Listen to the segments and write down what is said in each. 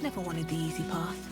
Never wanted the easy path.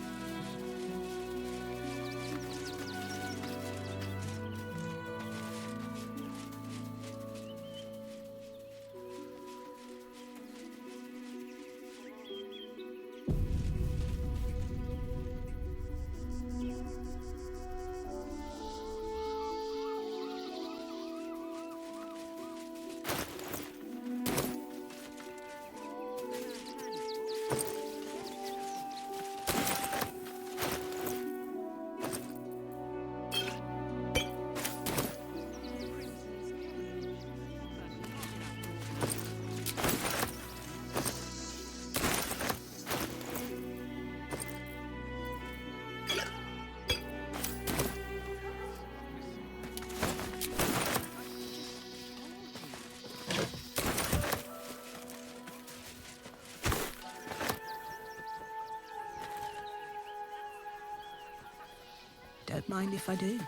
Don't mind if I do.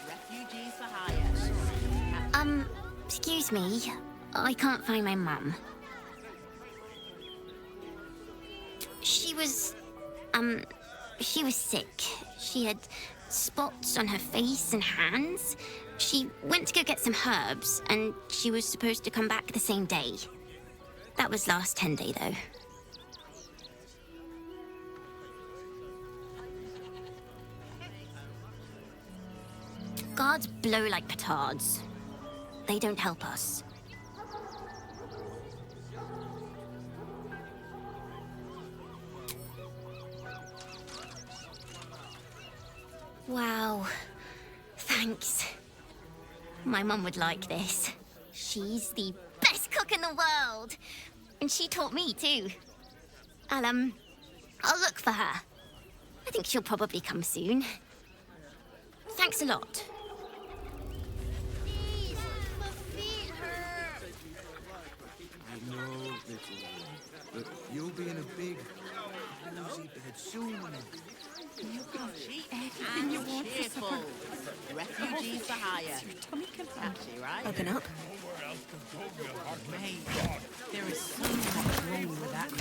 Refugees for hire. Excuse me. I can't find my mum. She was sick. She had spots on her face and hands. She went to go get some herbs, and she was supposed to come back the same day. That was last 10-day, though. Guards blow like petards. They don't help us. Wow. Thanks. My mum would like this. She's the best cook in the world. And she taught me too. I'll look for her. I think she'll probably come soon. Thanks a lot. Please, my feet hurt. I know, little one, but you'll be in a big, cozy bed soon. You have everything you want for supper. Refugees for hire. Your tummy confirmed. Actually, right? Open up. Mate, there is so much wrong with that.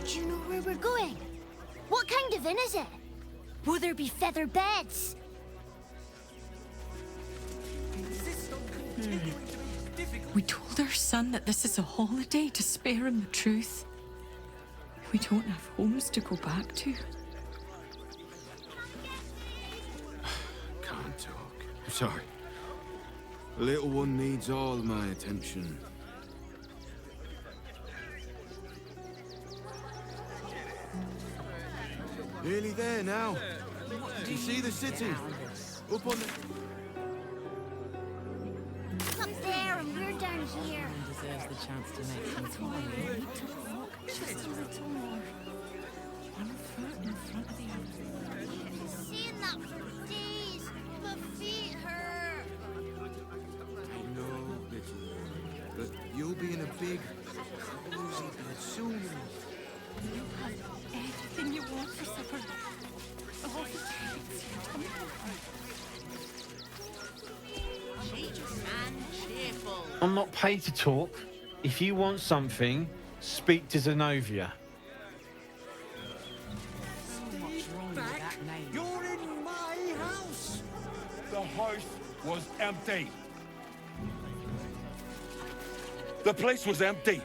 Do you know where we're going? What kind of inn is it? Will there be feather beds? We told our son that this is a holiday to spare him the truth. We don't have homes to go back to. Can't talk. Sorry. The little one needs all my attention. Nearly there now. Do you see the city? Up on the... Up there, and we're down here. Deserves the chance to make some time. Just a little more. One foot in front of the other. I've been seeing that for days. My feet hurt. I know, little one, but you'll be in a big, cozy bed soon. You have everything you want for supper. And cheerful. I'm not paid to talk. If you want something, speak to Zenobia. You're in my house! The house was empty. The place was empty.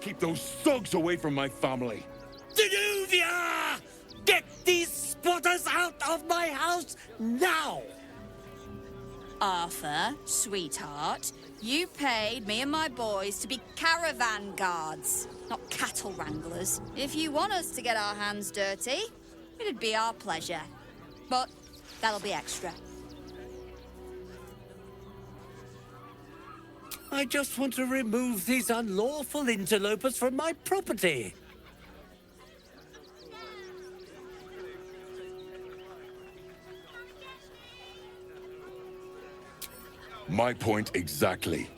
Keep those thugs away from my family. Zenobia! Get these spotters out of my house now! Arthur, sweetheart, you paid me and my boys to be caravan guards, not cattle wranglers. If you want us to get our hands dirty, it'd be our pleasure. But that'll be extra. I just want to remove these unlawful interlopers from my property. My point exactly.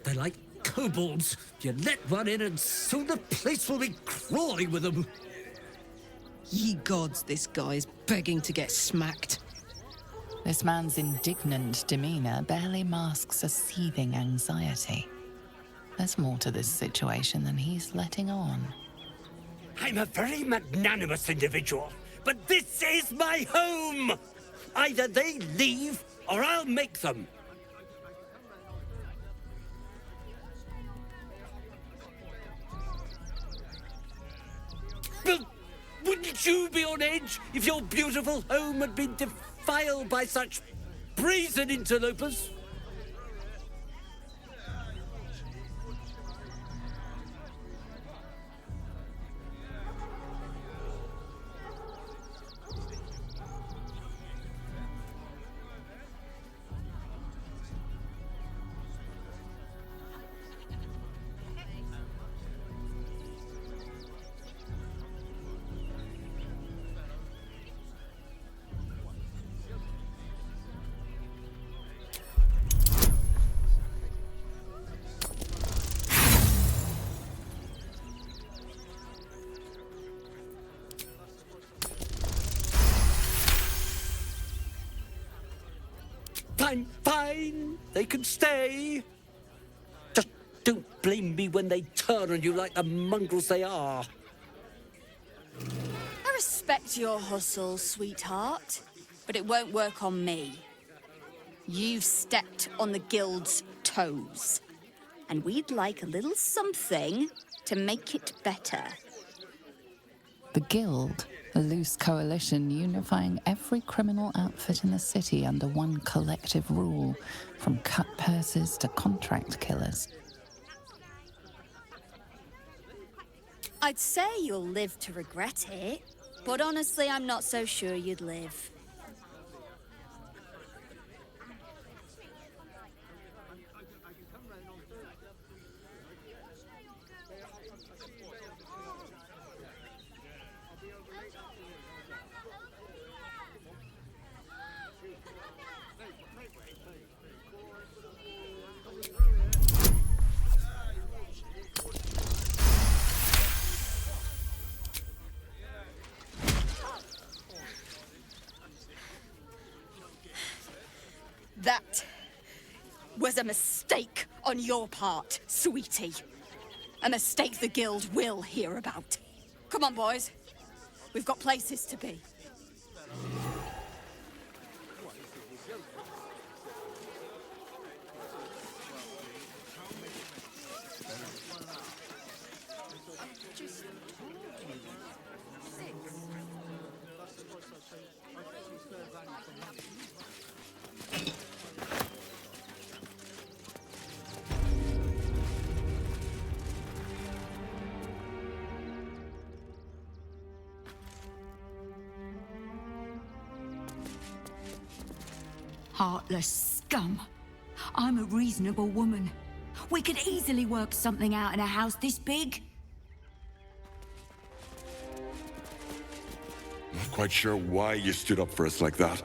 They're like kobolds. You let one in and soon the place will be crawling with them. Ye gods, this guy is begging to get smacked. This man's indignant demeanor barely masks a seething anxiety. There's more to this situation than he's letting on. I'm a very magnanimous individual, but this is my home! Either they leave, or I'll make them. But wouldn't you be on edge if your beautiful home had been defiled by such brazen interlopers? Fine. They can stay. Just don't blame me when they turn on you like the mongrels they are. I respect your hustle, sweetheart, but it won't work on me. You've stepped on the guild's toes, and we'd like a little something to make it better. The Guild, a loose coalition unifying every criminal outfit in the city under one collective rule, from cut purses to contract killers. I'd say you'll live to regret it, but honestly, I'm not so sure you'd live. That was a mistake on your part, sweetie. A mistake the Guild will hear about. Come on, boys. We've got places to be. Heartless scum. I'm a reasonable woman. We could easily work something out in a house this big. Not quite sure why you stood up for us like that,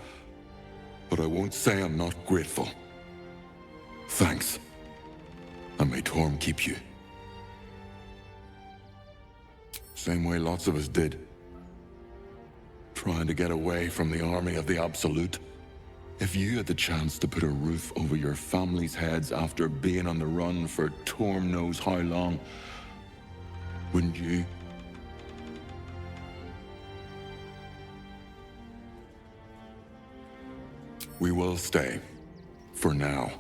but I won't say I'm not grateful. Thanks. And may Torm keep you. Same way lots of us did. trying to get away from the army of the Absolute. If you had the chance to put a roof over your family's heads after being on the run for Torm knows how long, wouldn't you? We will stay. For now.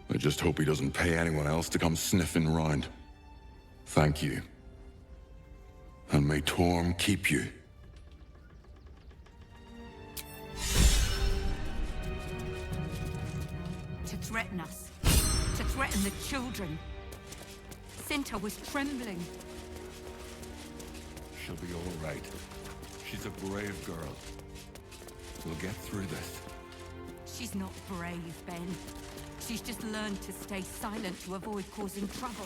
I just hope he doesn't pay anyone else to come sniffing round. Thank you. And may Torm keep you. To threaten us. To threaten the children. Cinta was trembling. She'll be all right. She's a brave girl. We'll get through this. She's not brave, Ben. She's just learned to stay silent to avoid causing trouble.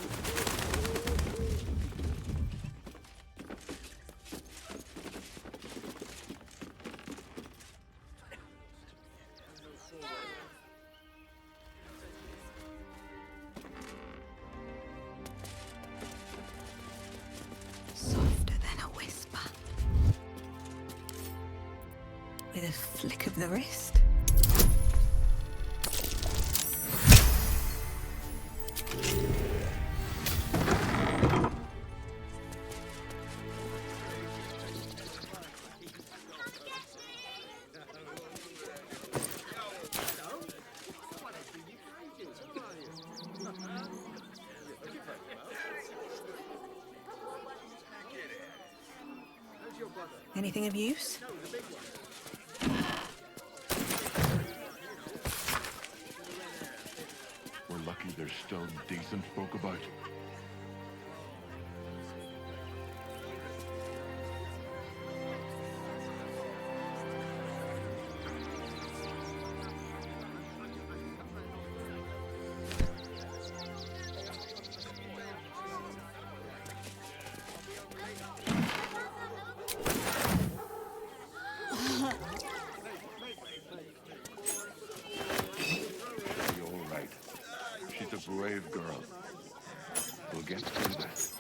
Softer than a whisper. With a flick of the wrist. Anything of use? We're lucky there's still decent folk about. Brave girl. We'll get through this.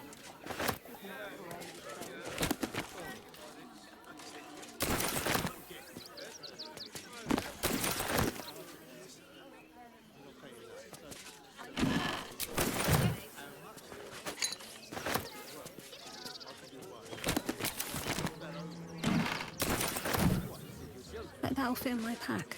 Bet that'll fit in my pack.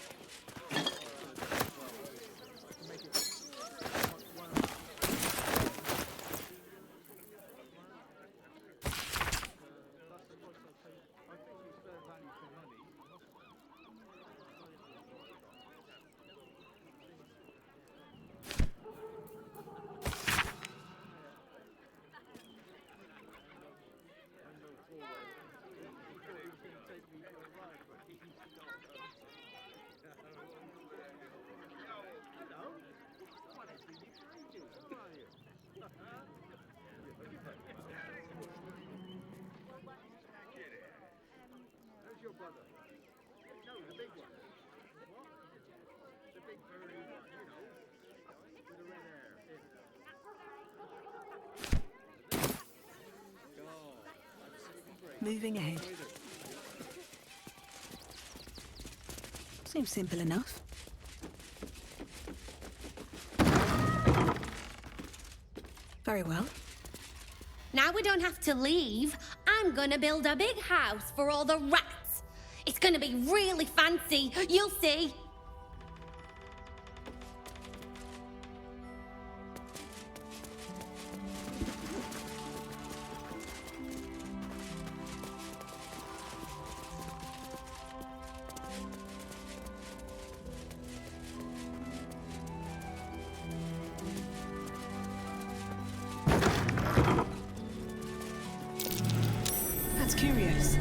Moving ahead. Seems simple enough. Very well. Now we don't have to leave. I'm gonna build a big house for all the rats. It's gonna be really fancy. You'll see. That's curious.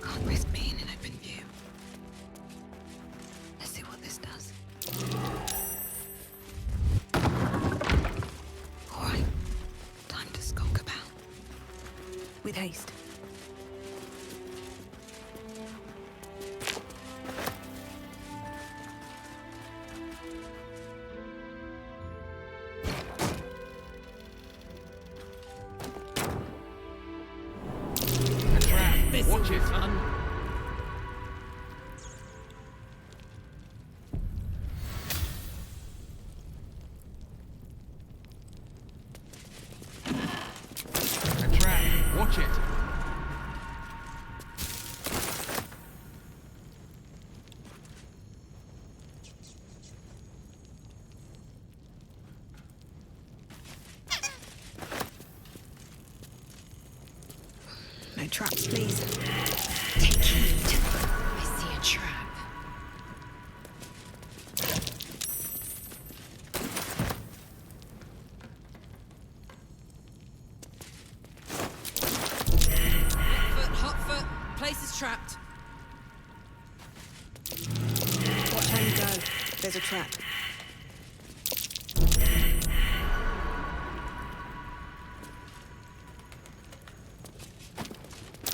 Can't risk being in open view. Let's see what this does. All right, time to skulk about. With haste. Watch it. A trap. Watch it. No traps, please. Take heed. I see a trap. Hot foot. Place is trapped. Watch how you go. There's a trap.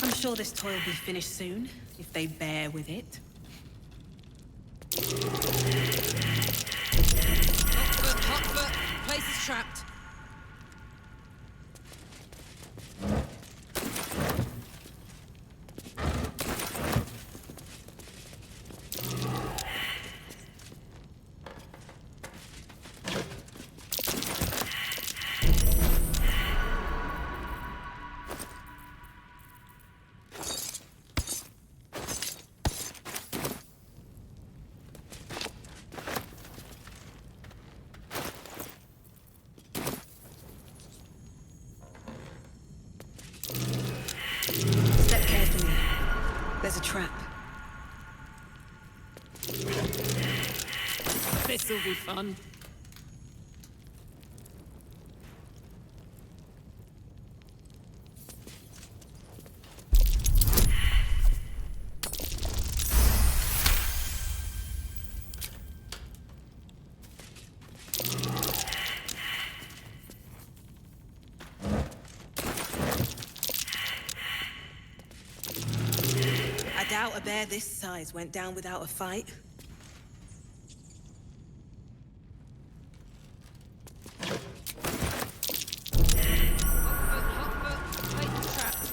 I'm sure this toy will be finished soon, if they bear with it. Hot foot. Place is trapped. Step carefully. There's a trap. This'll be fun. I doubt a bear this size went down without a fight. Place is trapped.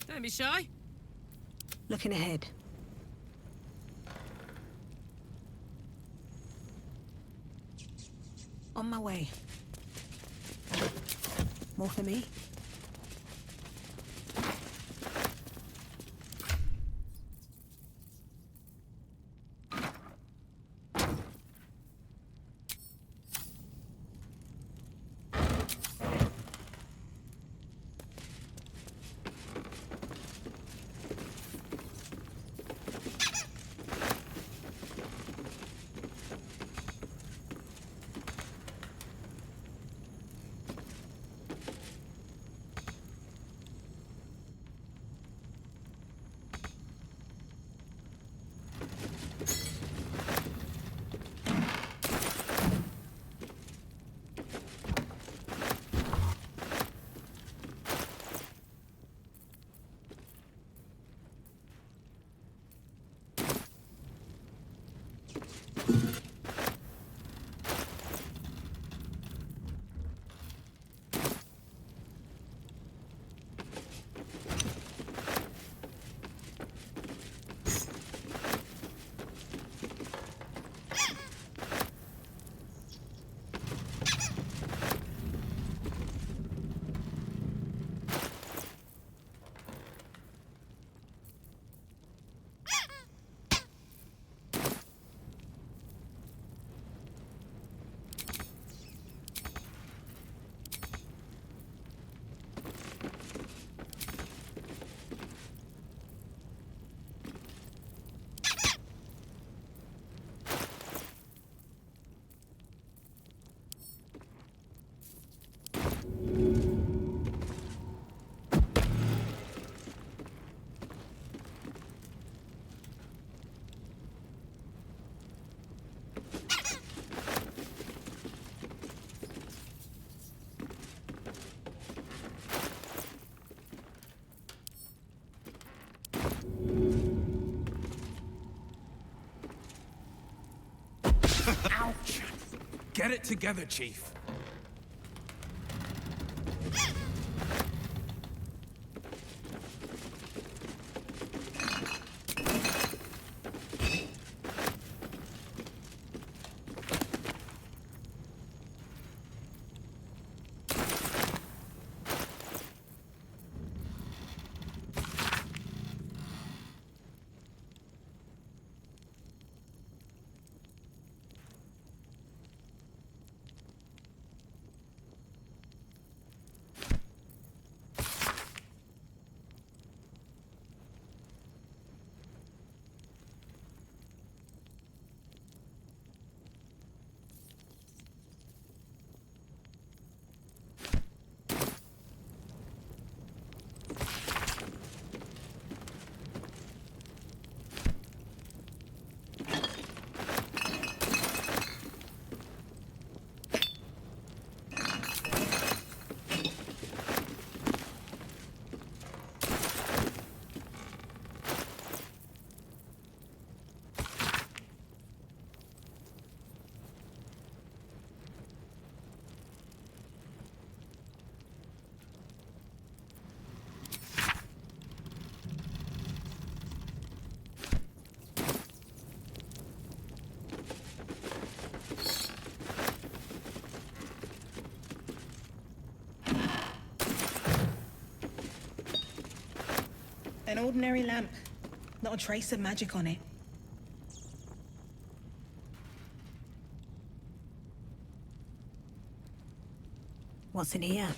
Don't be shy. Looking ahead. On my way. More for me? Ouch! Get it together, Chief. An ordinary lamp. Not a trace of magic on it. What's in here?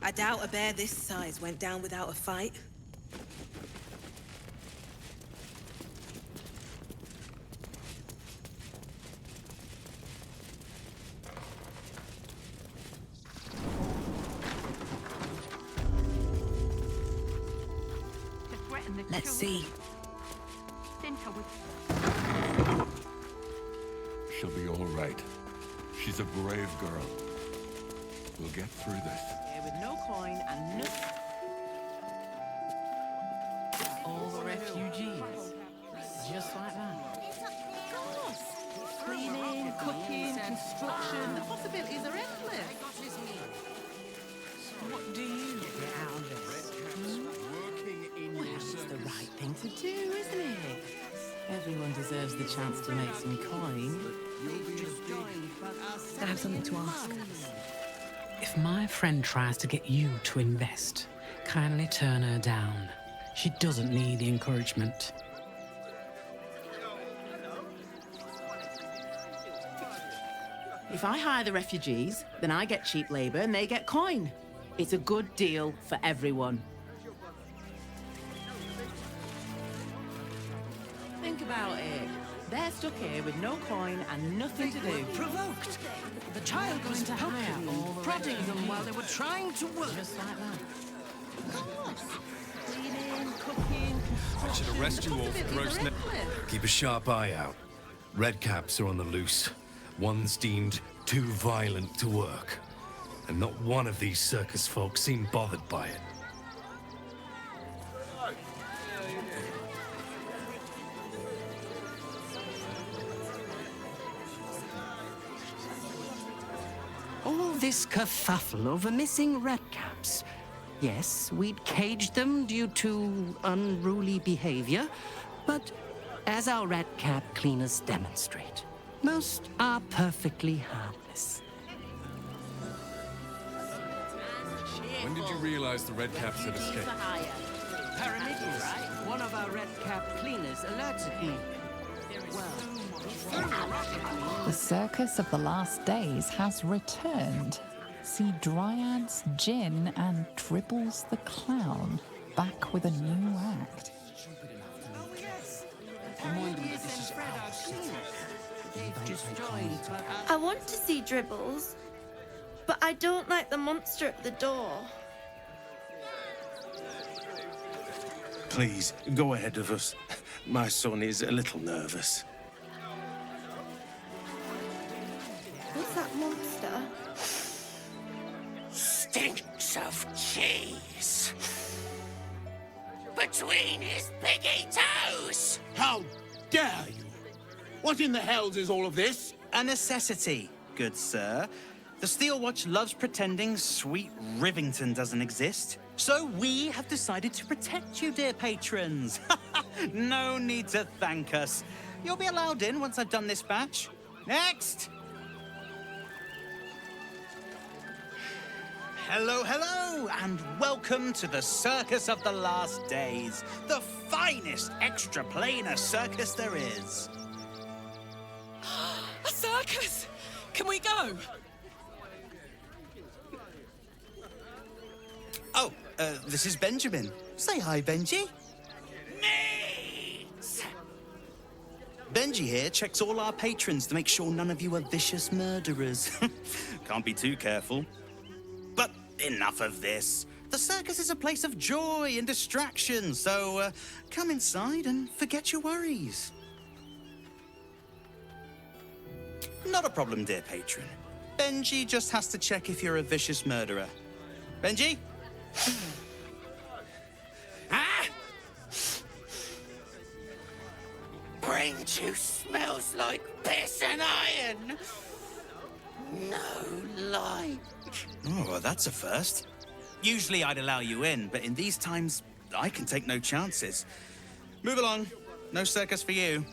I doubt a bear this size went down without a fight. Let's see. She'll be all right. She's a brave girl. We'll get through this. With no coin and no... All the refugees. Just like that. Of course. Cleaning, cooking, construction. The possibilities are endless. What do you get out of this? Well, it's the right thing to do, isn't it? Everyone deserves the chance to make some coin. I have something to ask. If my friend tries to get you to invest, kindly turn her down. She doesn't need the encouragement. If I hire the refugees, then I get cheap labor and they get coin. It's a good deal for everyone. Think about it. There's stuck here with no coin and nothing to do. Provoked. The child was poking and prodding them while they were trying to work. Just like that. Cleaning, cooking, I should arrest you all for gross Keep a sharp eye out. Redcaps are on the loose. One's deemed too violent to work. And not one of these circus folk seem bothered by it. All this kerfuffle over missing redcaps. Yes, we'd caged them due to unruly behavior, but as our redcap cleaners demonstrate, most are perfectly harmless. When did you realize the redcaps had escaped? Pyramidions, one of our redcap cleaners alerted me. The Circus of the Last Days has returned. See Dryads, Jinn, and Dribbles the Clown back with a new act. I want to see Dribbles, but I don't like the monster at the door. Please, go ahead of us. My son is a little nervous. What's that monster? Stinks of cheese. Between his piggy toes. How dare you? What in the hells is all of this? A necessity, good sir. The Steel Watch loves pretending sweet Rivington doesn't exist. So we have decided to protect you, dear patrons. No need to thank us. You'll be allowed in once I've done this batch. Next! Hello, hello, and welcome to the Circus of the Last Days, the finest extra-planar circus there is. A circus! Can we go? Oh, this is Benjamin. Say hi, Benji. Benji here checks all our patrons to make sure none of you are vicious murderers. Can't be too careful. But enough of this. The circus is a place of joy and distraction, so come inside and forget your worries. Not a problem, dear patron. Benji just has to check if you're a vicious murderer. Benji? Ah! Brain juice smells like piss and iron. No light. Oh, well, that's a first. Usually I'd allow you in, but in these times, I can take no chances. Move along. No circus for you.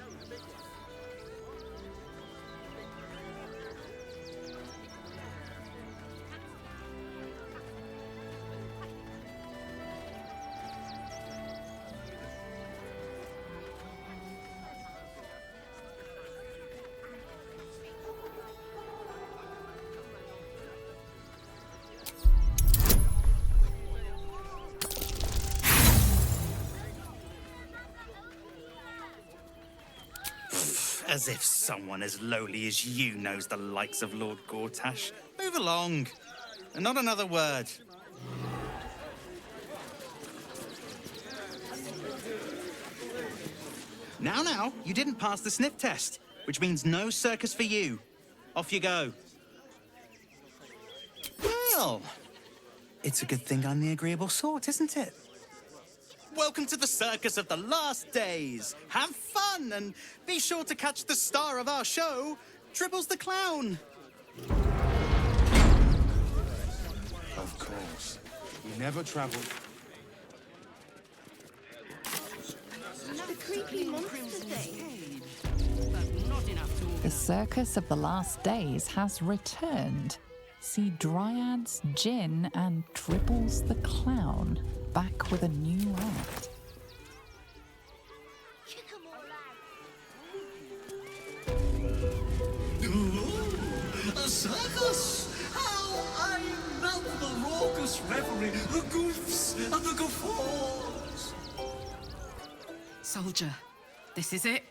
As if someone as lowly as you knows the likes of Lord Gortash. Move along. And not another word. Now, you didn't pass the sniff test, which means no circus for you. Off you go. Well, it's a good thing I'm the agreeable sort, isn't it? Welcome to the Circus of the Last Days. Have fun and be sure to catch the star of our show, Dribbles the Clown. Of course. We never traveled. The creepy monster thing. The Circus of the Last Days has returned. See Dryads, Jinn, and Dribbles the Clown back with a new act. Ooh, a circus! How I love the raucous revelry, the goofs and the guffaws! Soldier, this is it.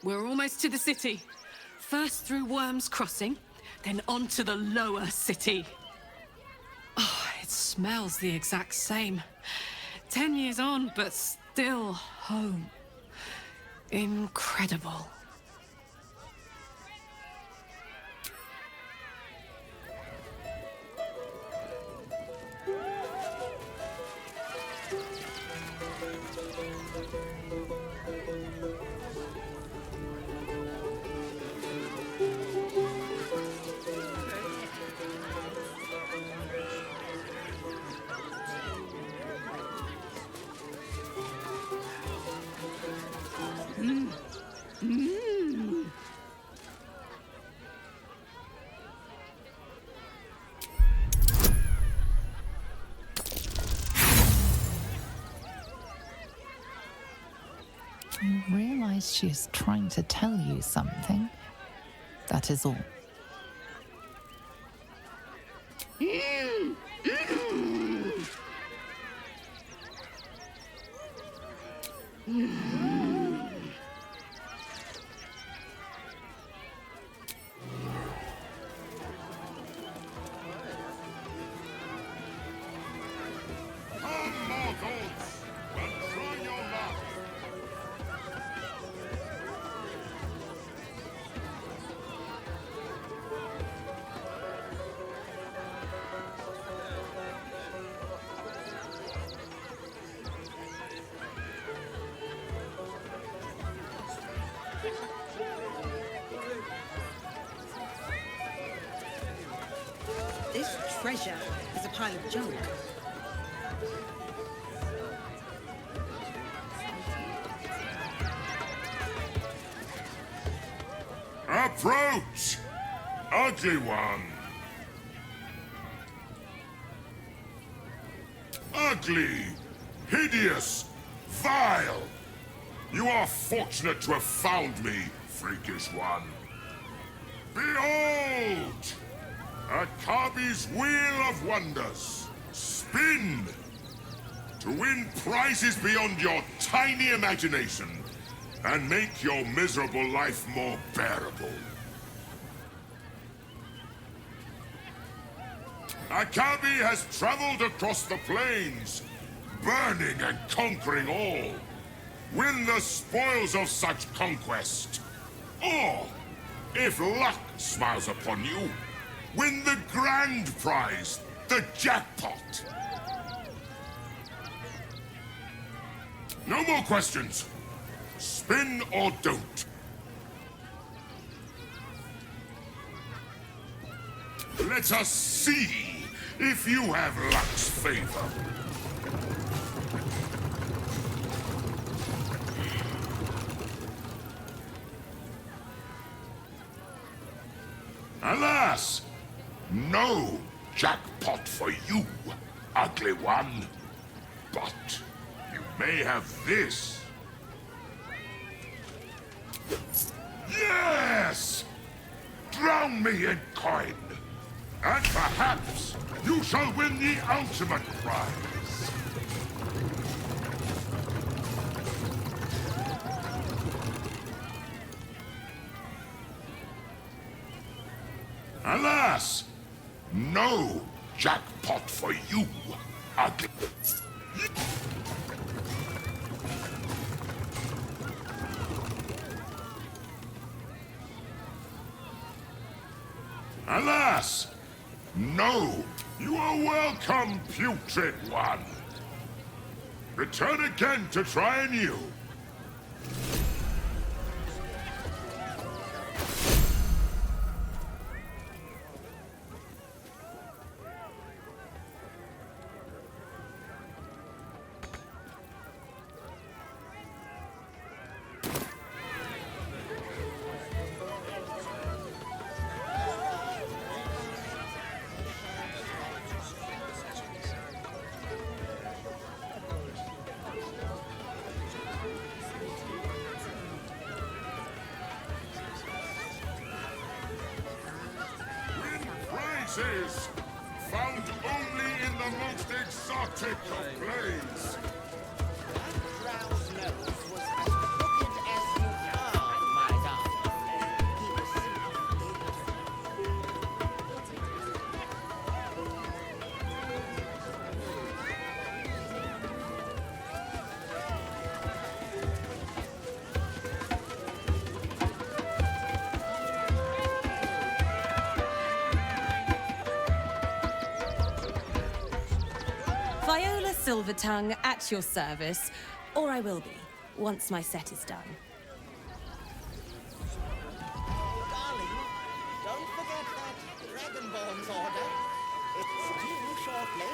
We're almost to the city. First through Worm's Crossing, then on to the lower city. Oh, it smells the exact same. 10 years on, but still home. Incredible. You realize she is trying to tell you something. That is all. This treasure is a pile of junk. Approach! Ugly one! Ugly! Hideous! Vile! You are fortunate to have found me, freakish one. Behold! Akabi's Wheel of Wonders. Spin! To win prizes beyond your tiny imagination and make your miserable life more bearable. Akabi has traveled across the plains, burning and conquering all. Win the spoils of such conquest. Or, if luck smiles upon you, win the grand prize, the jackpot. No more questions. Spin or don't. Let us see if you have luck's favor. Alas! No jackpot for you, ugly one. But you may have this. Yes! Drown me in coin. And perhaps you shall win the ultimate prize. Alas! No jackpot for you, ugly. Alas! No! You are welcome, putrid one! Return again to try anew. Prizes found only in the most exotic of plays. Drow's nose was as crooked as you are, my Silver Tongue, at your service. Or I will be, once my set is done. Darling, don't forget that Dragonborn's order. It's due shortly.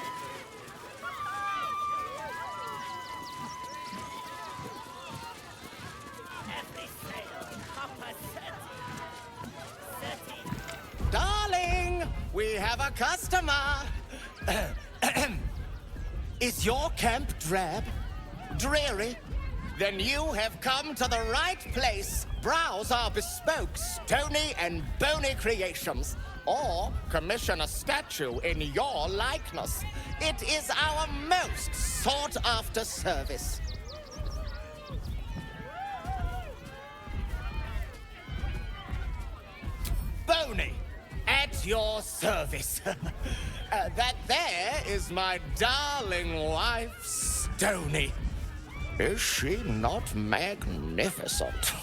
Darling, we have a customer. Is your camp drab? Dreary? Then you have come to the right place. Browse our bespoke, stony and bony creations. Or commission a statue in your likeness. It is our most sought-after service. Bony, at your service. That there is my darling wife, Stony. Is she not magnificent?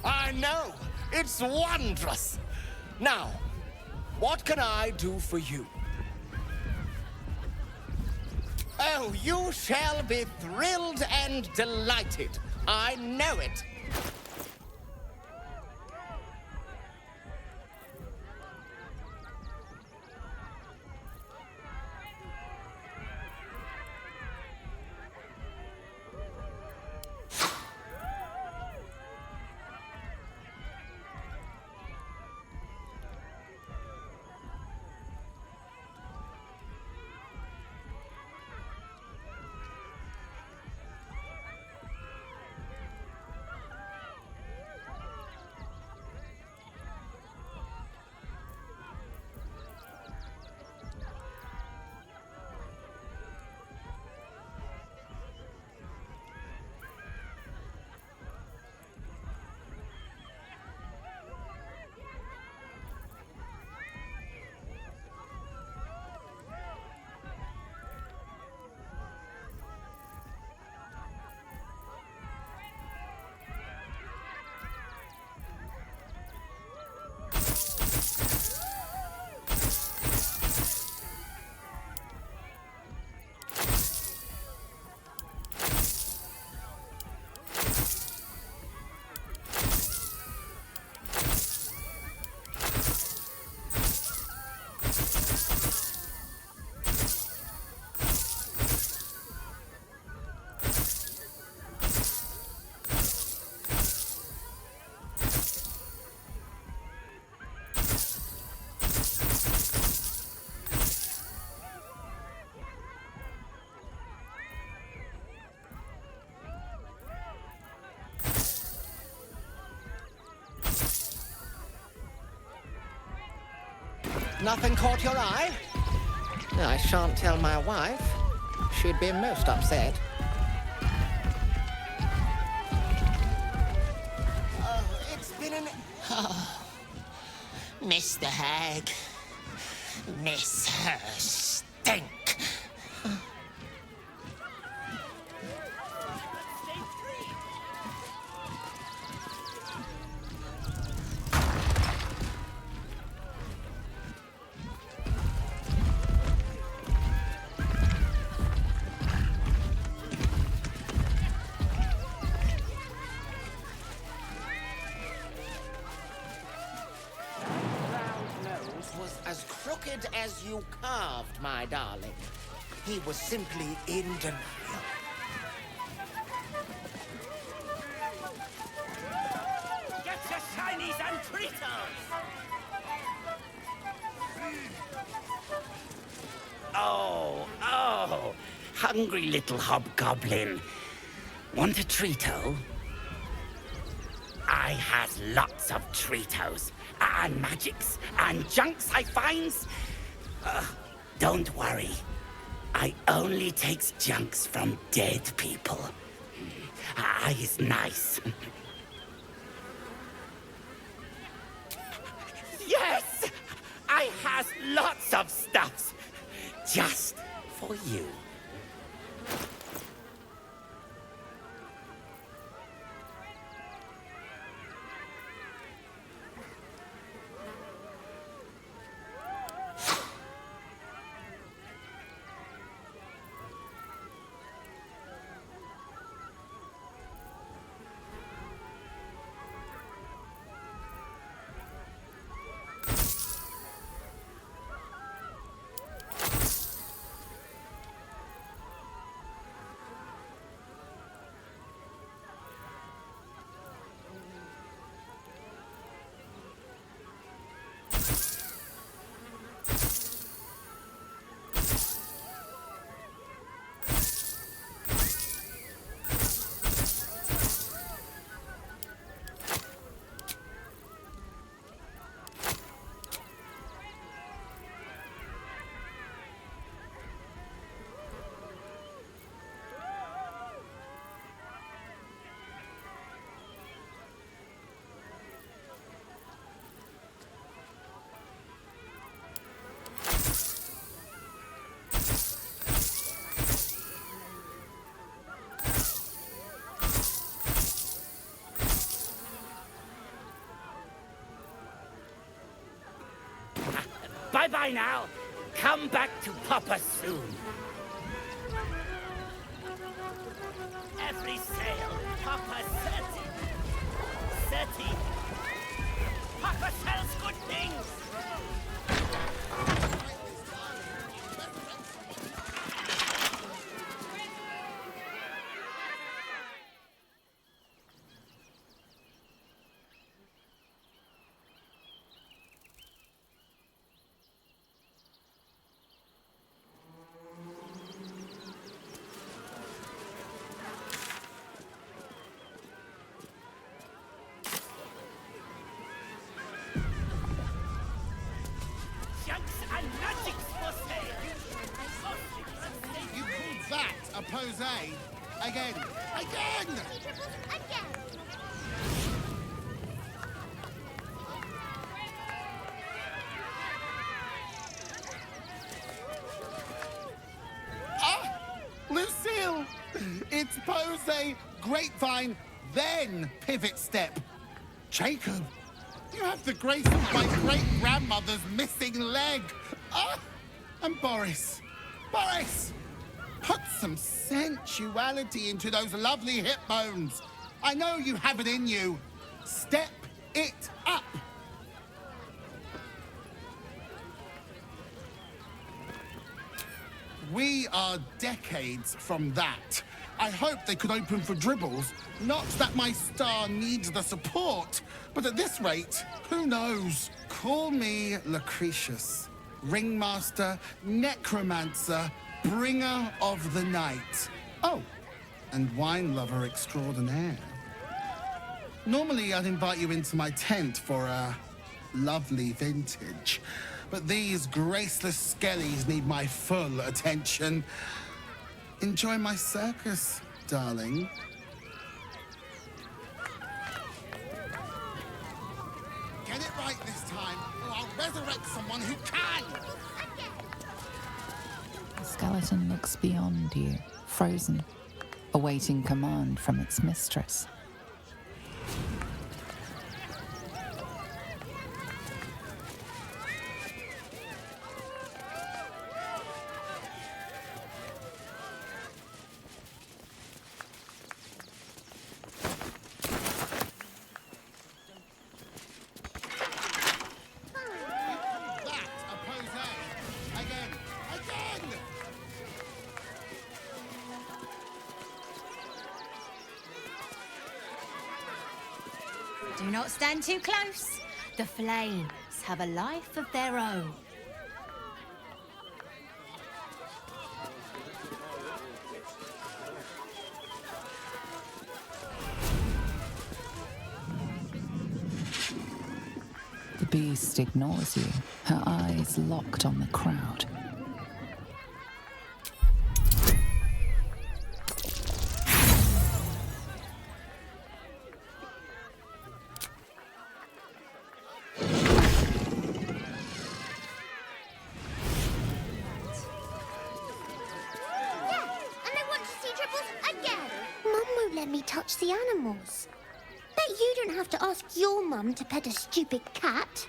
I know! It's wondrous! Now, what can I do for you? Oh, you shall be thrilled and delighted. I know it. Nothing caught your eye? I shan't tell my wife. She'd be most upset. Oh, it's been an... Oh, Mr. Hag. Miss her stink. As crooked as you carved, my darling. He was simply in denial. Get your shinies and Tritos! Oh, hungry little hobgoblin. Want a Trito? I has lots of Tritos, and magics, and junks I finds. Don't worry. I only takes junks from dead people. I is nice. Yes! I has lots of stuffs. Just for you. Goodbye now. Come back to Papa soon. Every sail, Papa certain. Certain. Papa sells good things. You called that a pose? Again. Again! Ah! Lucille! It's pose, grapevine, then pivot step. Jacob, you have the grace of my great-grandmother's missing leg. Ah! And Boris. Boris! Put some sensuality into those lovely hip bones. I know you have it in you. Step it up. We are decades from that. I hope they could open for dribbles. Not that my star needs the support, but at this rate, who knows? Call me Lucretius, ringmaster, necromancer, bringer of the night. Oh, and wine lover extraordinaire. Normally, I'd invite you into my tent for a lovely vintage, but these graceless skellies need my full attention. Enjoy my circus, darling. Get it right this time, or I'll resurrect someone who can! The skeleton looks beyond you, frozen, awaiting command from its mistress. Do not stand too close. The flames have a life of their own. The beast ignores you, her eyes locked on the crowd. Touch the animals. Bet you don't have to ask your mum to pet a stupid cat.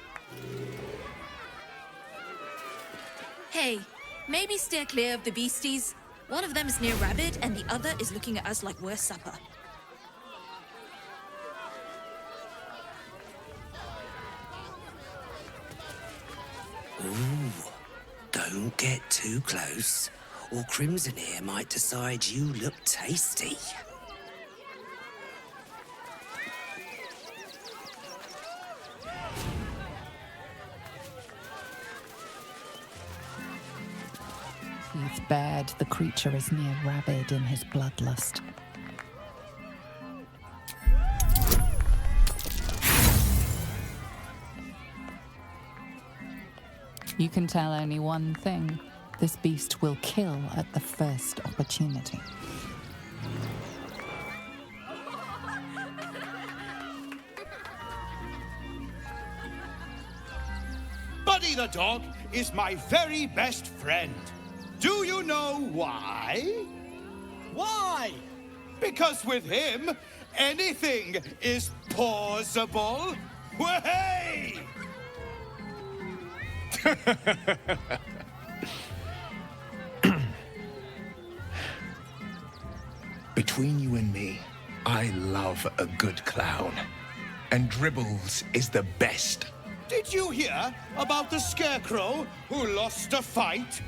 Hey, maybe steer clear of the beasties. One of them is near Rabbit and the other is looking at us like we're supper. Ooh, don't get too close, or Crimson here might decide you look tasty. Teeth bared, the creature is near rabid in his bloodlust. You can tell only one thing. This beast will kill at the first opportunity. Buddy the dog is my very best friend. Do you know why? Why? Because with him, anything is possible. Way! Between you and me, I love a good clown. And Dribbles is the best. Did you hear about the scarecrow who lost a fight?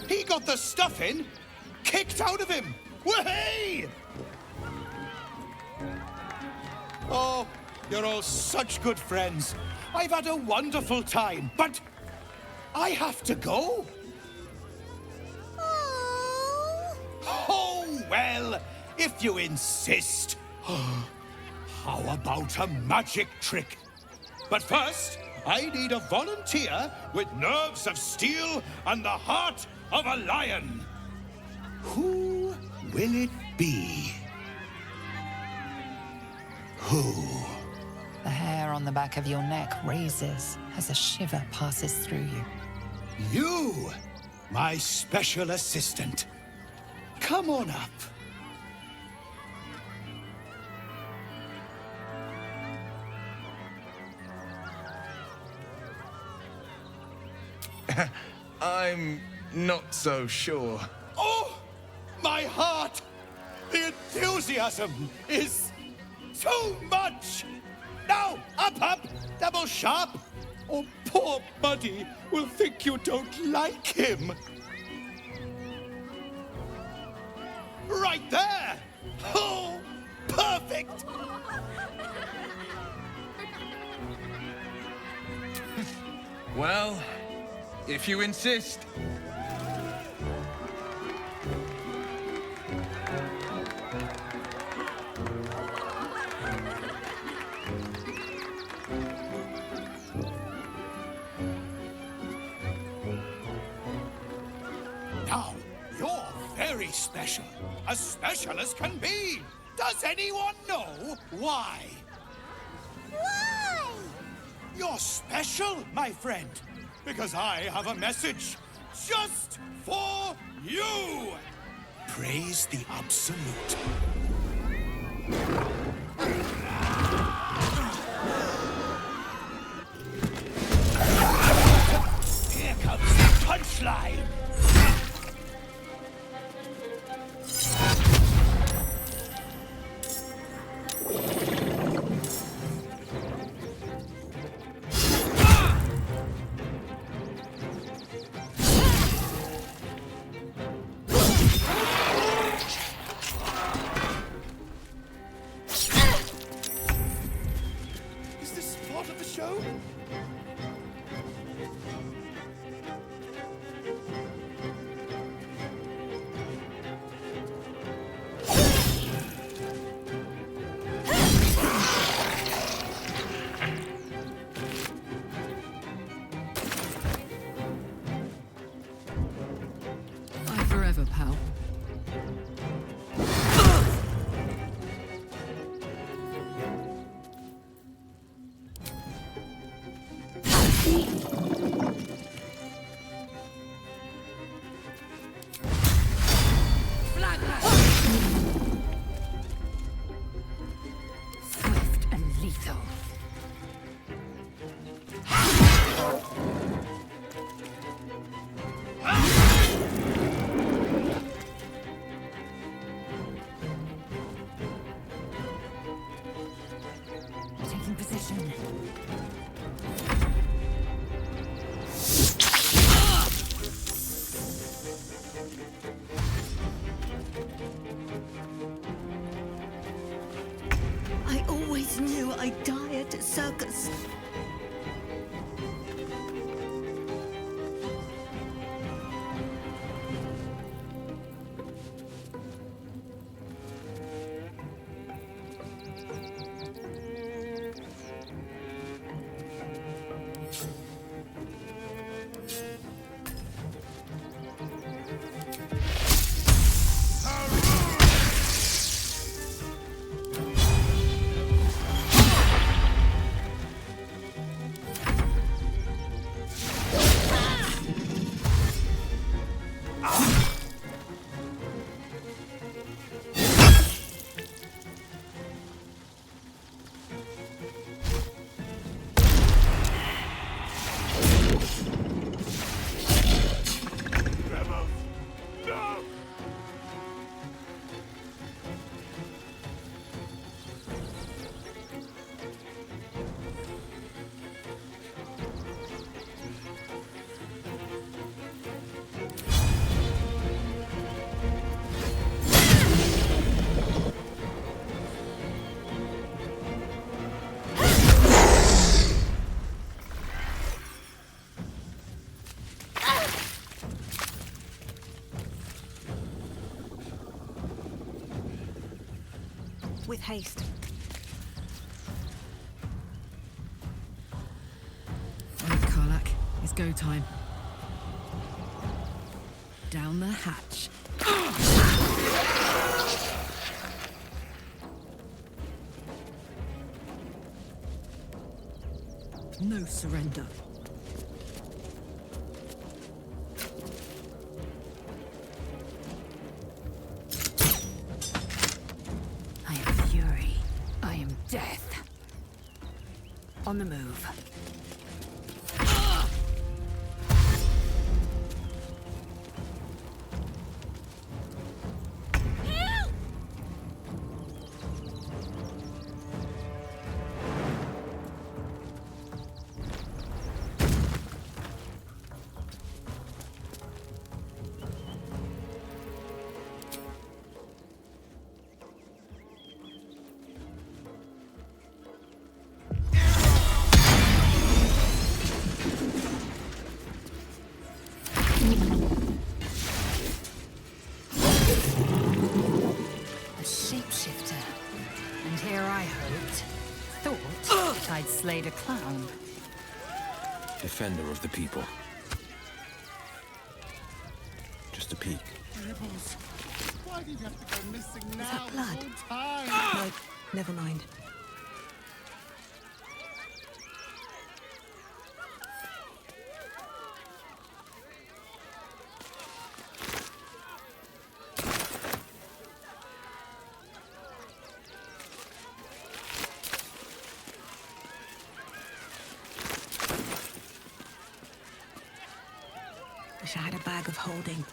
He got the stuffing kicked out of him. Wahey! Oh, you're all such good friends. I've had a wonderful time, but I have to go. Oh, well, if you insist. How about a magic trick? But first, I need a volunteer with nerves of steel and the heart of a lion. Who will it be? Who? The hair on the back of your neck raises as a shiver passes through you. You, my special assistant. Come on up. I'm not so sure. Oh, my heart! The enthusiasm is too much! Now, up, double sharp, or poor Buddy will think you don't like him. Right there! Oh, perfect! Well, if you insist. Now, you're very special. As special as can be. Does anyone know why? Why? You're special, my friend. Because I have a message just for you. Praise the Absolute. Here comes the punchline. Is this part of the show? Bye forever, pal. Swift and lethal. Taking position. I always knew I'd die at a circus. With haste. Right, Karlak, it's go time. Down the hatch. No surrender. I am fury. I am death. On the move. I'd slayed a clown. Defender of the people. Just a peek. Dribbles. Why did you have to go missing now? Is that blood? This whole time? No, never mind. Wish I had a bag of holding.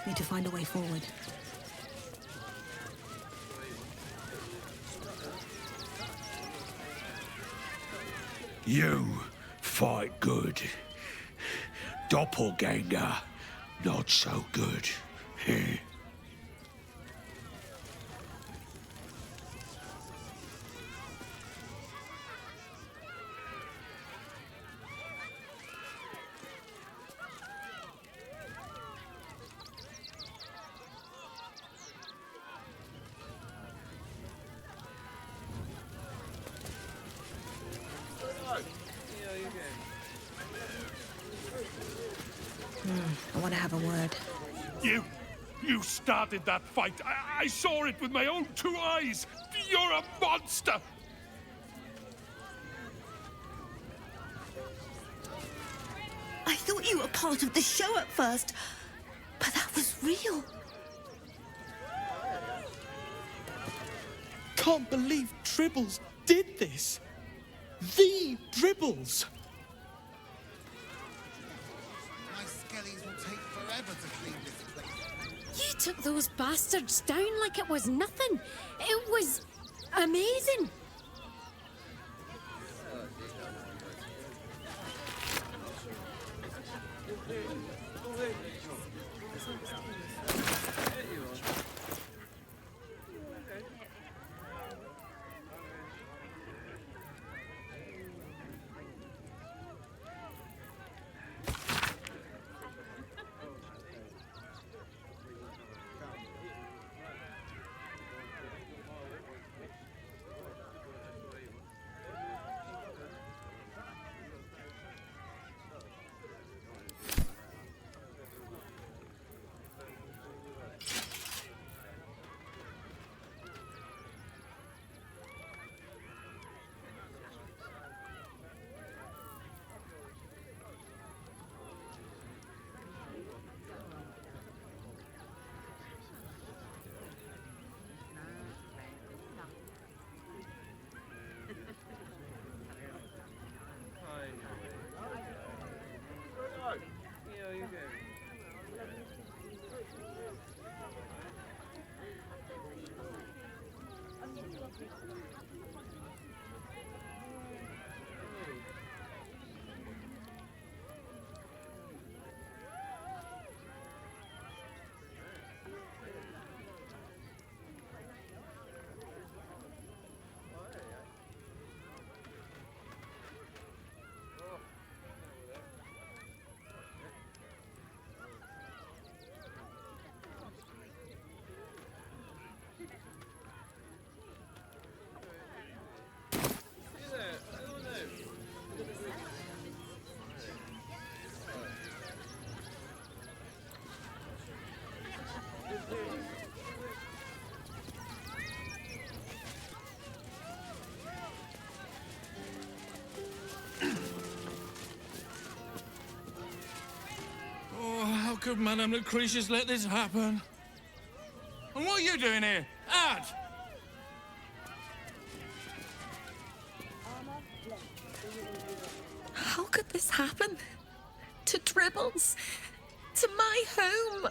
Need to find a way forward. You fight good. Doppelganger, not so good. I want to have a word. You started that fight. I saw it with my own 2 eyes. You're a monster. I thought you were part of the show at first, but that was real. Can't believe Dribbles did this. The Dribbles. My skellies will take forever to clean this place. You took those bastards down like it was nothing. It was amazing. could Madame Lucretius let this happen? And what are you doing here? Out! How could this happen? To Dribbles? To my home?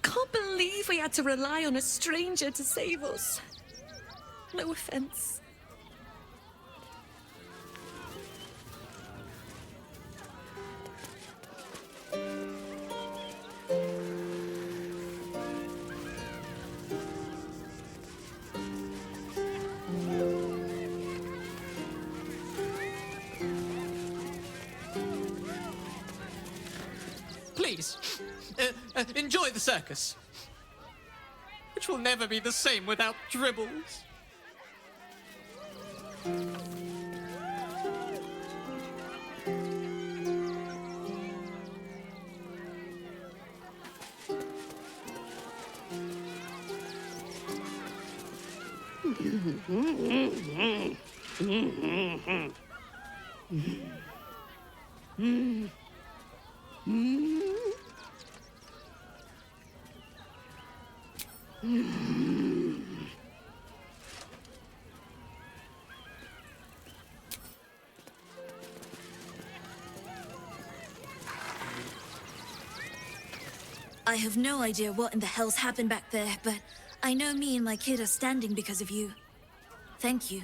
Can't believe we had to rely on a stranger to save us. No offense. Please, enjoy the circus, which will never be the same without Dribbles. I have no idea what in the hell's happened back there, but I know me and my kid are standing because of you. Thank you.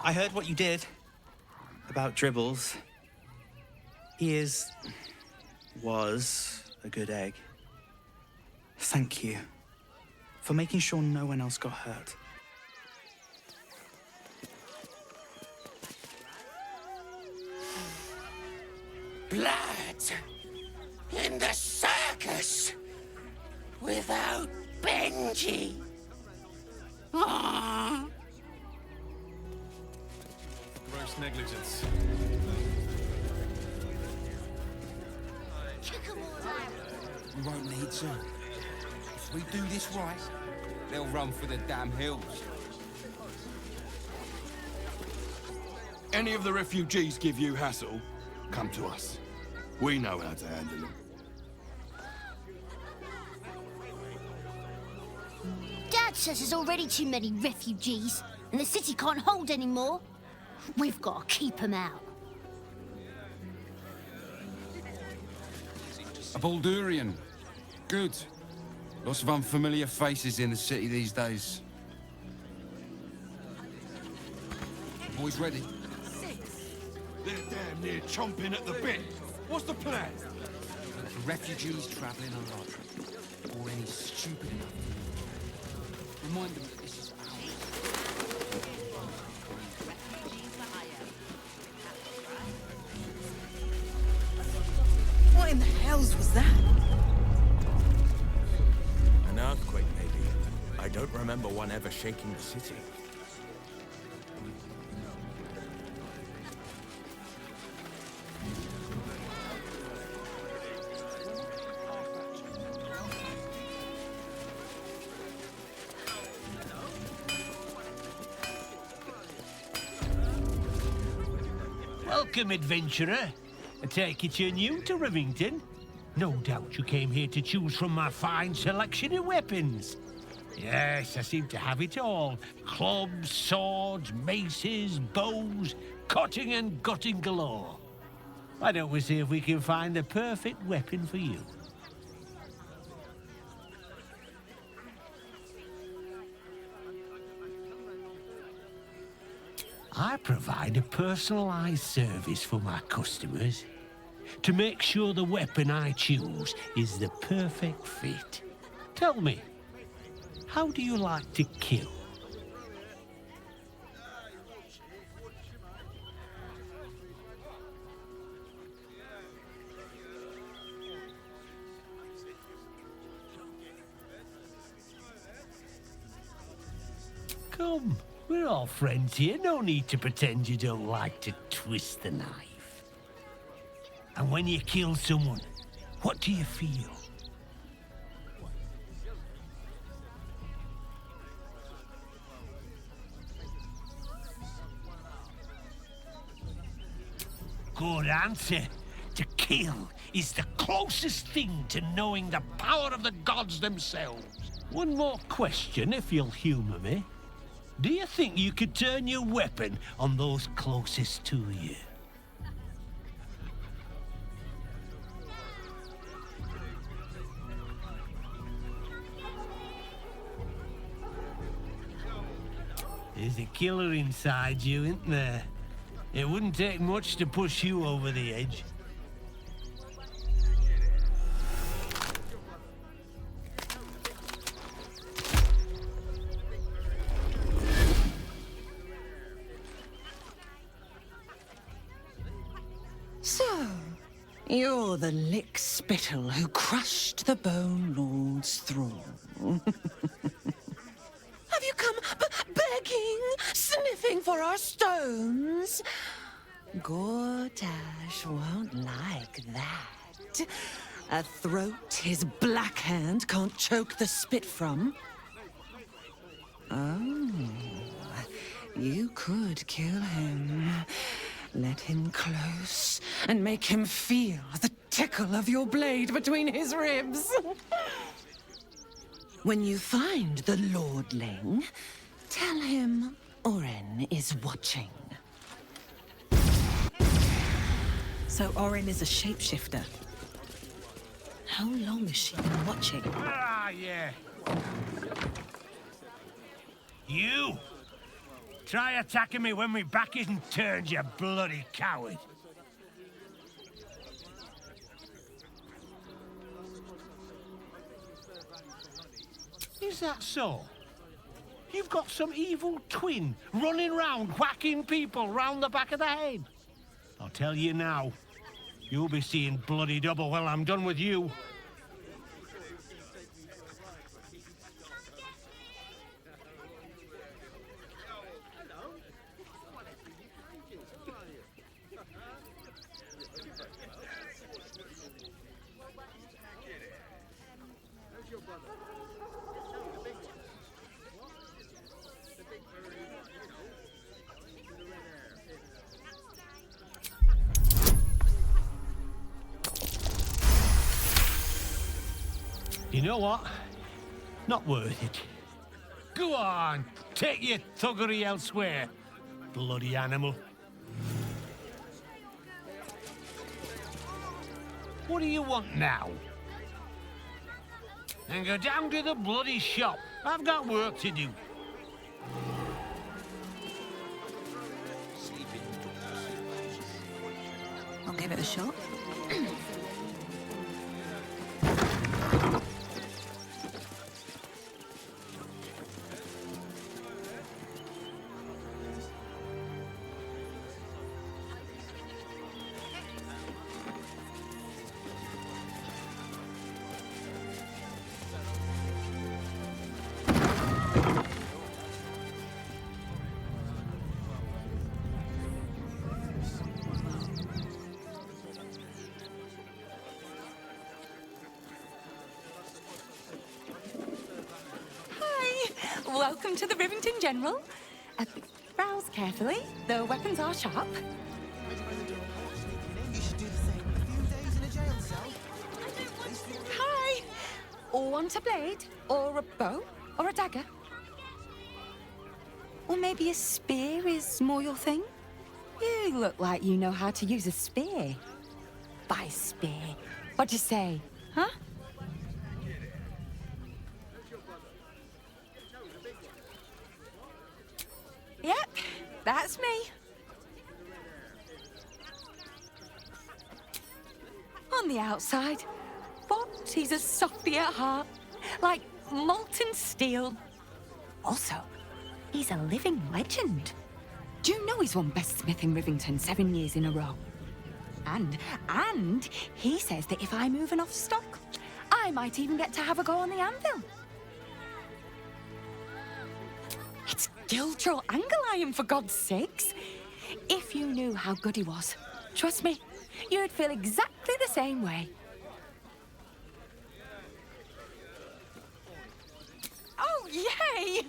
I heard what you did about Dribbles. He was a good egg. Thank you for making sure no one else got hurt. Blood in the circus without Benji. Aww. Gross negligence. We won't need to. If we do this right, they'll run for the damn hills. Any of the refugees give you hassle, come to us. We know how to handle them. Dad says there's already too many refugees, and the city can't hold any more. We've got to keep them out. A Baldurian. Good. Lots of unfamiliar faces in the city these days. Boys ready? They're damn near chomping at the bit. What's the plan? For refugees travelling on our trip, or any stupid enough to remind them that this is ours. What in the hells was that? An earthquake, maybe. I don't remember one ever shaking the city. Welcome, adventurer. I take it you're new to Rivington. No doubt you came here to choose from my fine selection of weapons. Yes, I seem to have it all. Clubs, swords, maces, bows, cutting and gutting galore. Why don't we see if we can find the perfect weapon for you? I provide a personalized service for my customers to make sure the weapon I choose is the perfect fit. Tell me, how do you like to kill? Come, we're all friends here. No need to pretend you don't like to twist the knife. And when you kill someone, what do you feel? Good answer. To kill is the closest thing to knowing the power of the gods themselves. One more question, if you'll humor me. Do you think you could turn your weapon on those closest to you? There's a killer inside you, isn't there? It wouldn't take much to push you over the edge. So, you're the lick-spittle who crushed the Bone Lord's throne. Have you come begging, sniffing for our stones? Gortash won't like that. A throat his black hand can't choke the spit from. Oh, you could kill him. Let him close and make him feel the tickle of your blade between his ribs. When you find the Lordling, tell him Oren is watching. So Oren is a shapeshifter. How long has she been watching? Ah, yeah. You! Try attacking me when my back isn't turned, you bloody coward. Is that so? You've got some evil twin running round whacking people round the back of the head. I'll tell you now, you'll be seeing bloody double when I'm done with you. You know what? Not worth it. Go on, take your thuggery elsewhere, bloody animal. What do you want now? And go down to the bloody shop. I've got work to do. I'll give it a shot. Welcome to the Rivington General. Browse carefully. The weapons are sharp. want a blade? Or a bow? Or a dagger? Or maybe a spear is more your thing? You look like you know how to use a spear. By spear. What'd you say, huh? Yep, that's me. On the outside, but he's a softy at heart, like molten steel. Also, he's a living legend. Do you know he's won Best Smith in Rivington 7 years in a row? And he says that if I move enough stock, I might even get to have a go on the anvil. It's Giltrol Angle Iron, for God's sakes. If you knew how good he was, trust me, you'd feel exactly the same way. Oh, yay!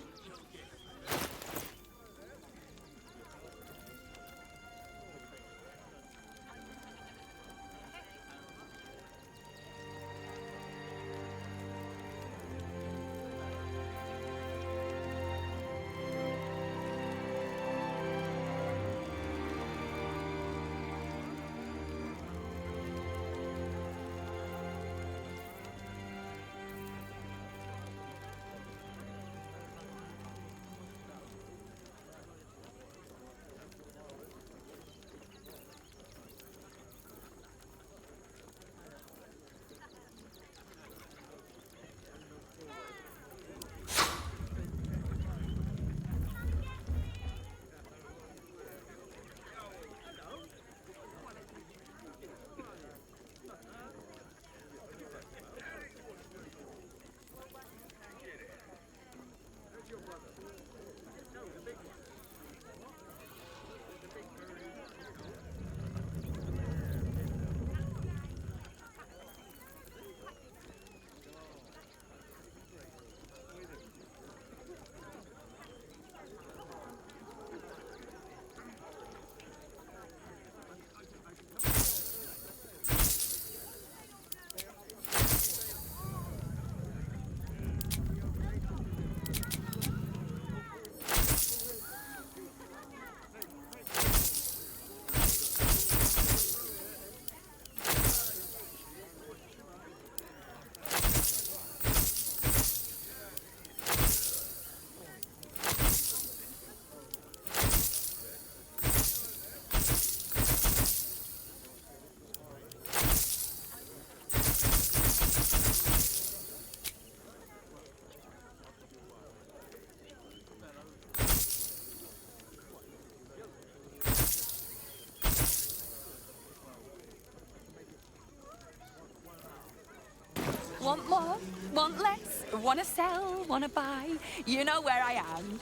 Want more? Want less? Wanna sell? Wanna buy? You know where I am.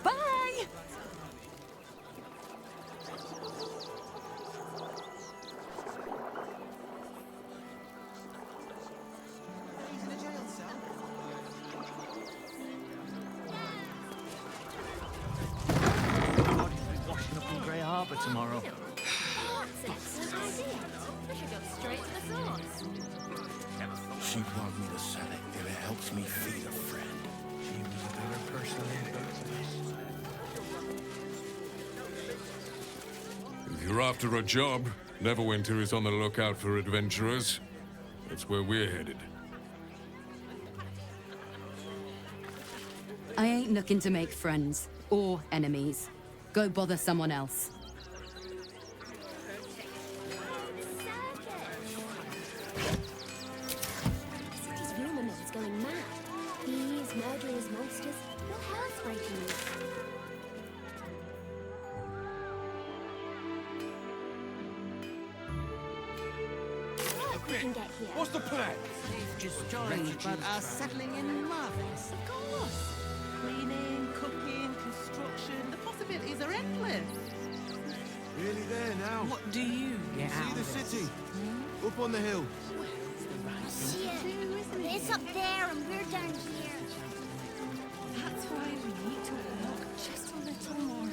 Bye! Washing up in Grey Harbour tomorrow. She'd want me to sell it if it helps me feed a friend. She was a better person than both of us. If you're after a job, Neverwinter is on the lookout for adventurers. That's where we're headed. I ain't looking to make friends or enemies. Go bother someone else. What's the plan? We've just joined, but are settling in marvelous. Of course. Cleaning, cooking, construction, the possibilities are endless. Nearly there now. What do you get See out the of it? city. Up on the hill. See it? It's up there and we're down here. That's why we need to walk just a little more.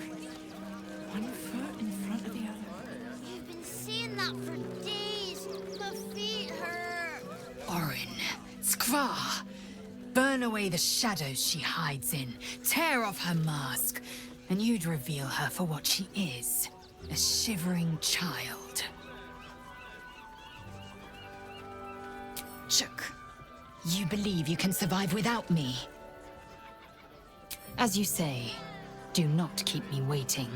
One foot in front of the other. You've been saying that for days. My feet hurt. Orin, Skva, Burn away the shadows she hides in, tear off her mask, and you'd reveal her for what she is, a shivering child. Chook, you believe you can survive without me? As you say, do not keep me waiting.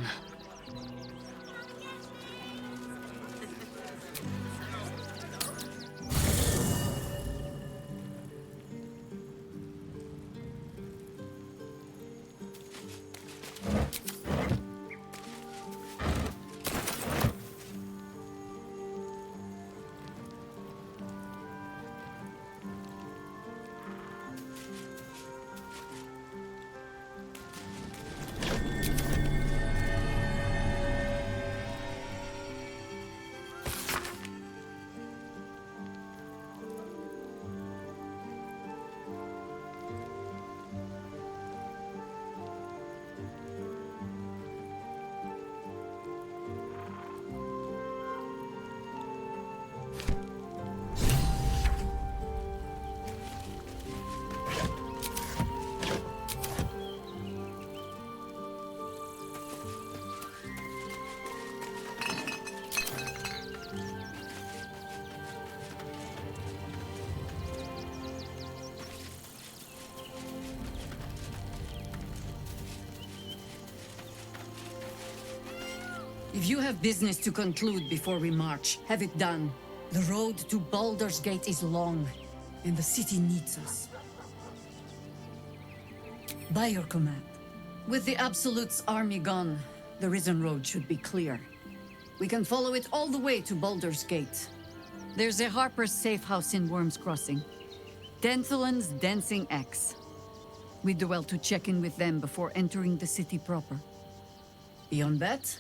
If you have business to conclude before we march, have it done. The road to Baldur's Gate is long, and the city needs us. By your command. With the Absolute's army gone, the Risen Road should be clear. We can follow it all the way to Baldur's Gate. There's a Harper's safe house in Worm's Crossing. Denthelan's Dancing Axe. We'd do well to check in with them before entering the city proper. Beyond that,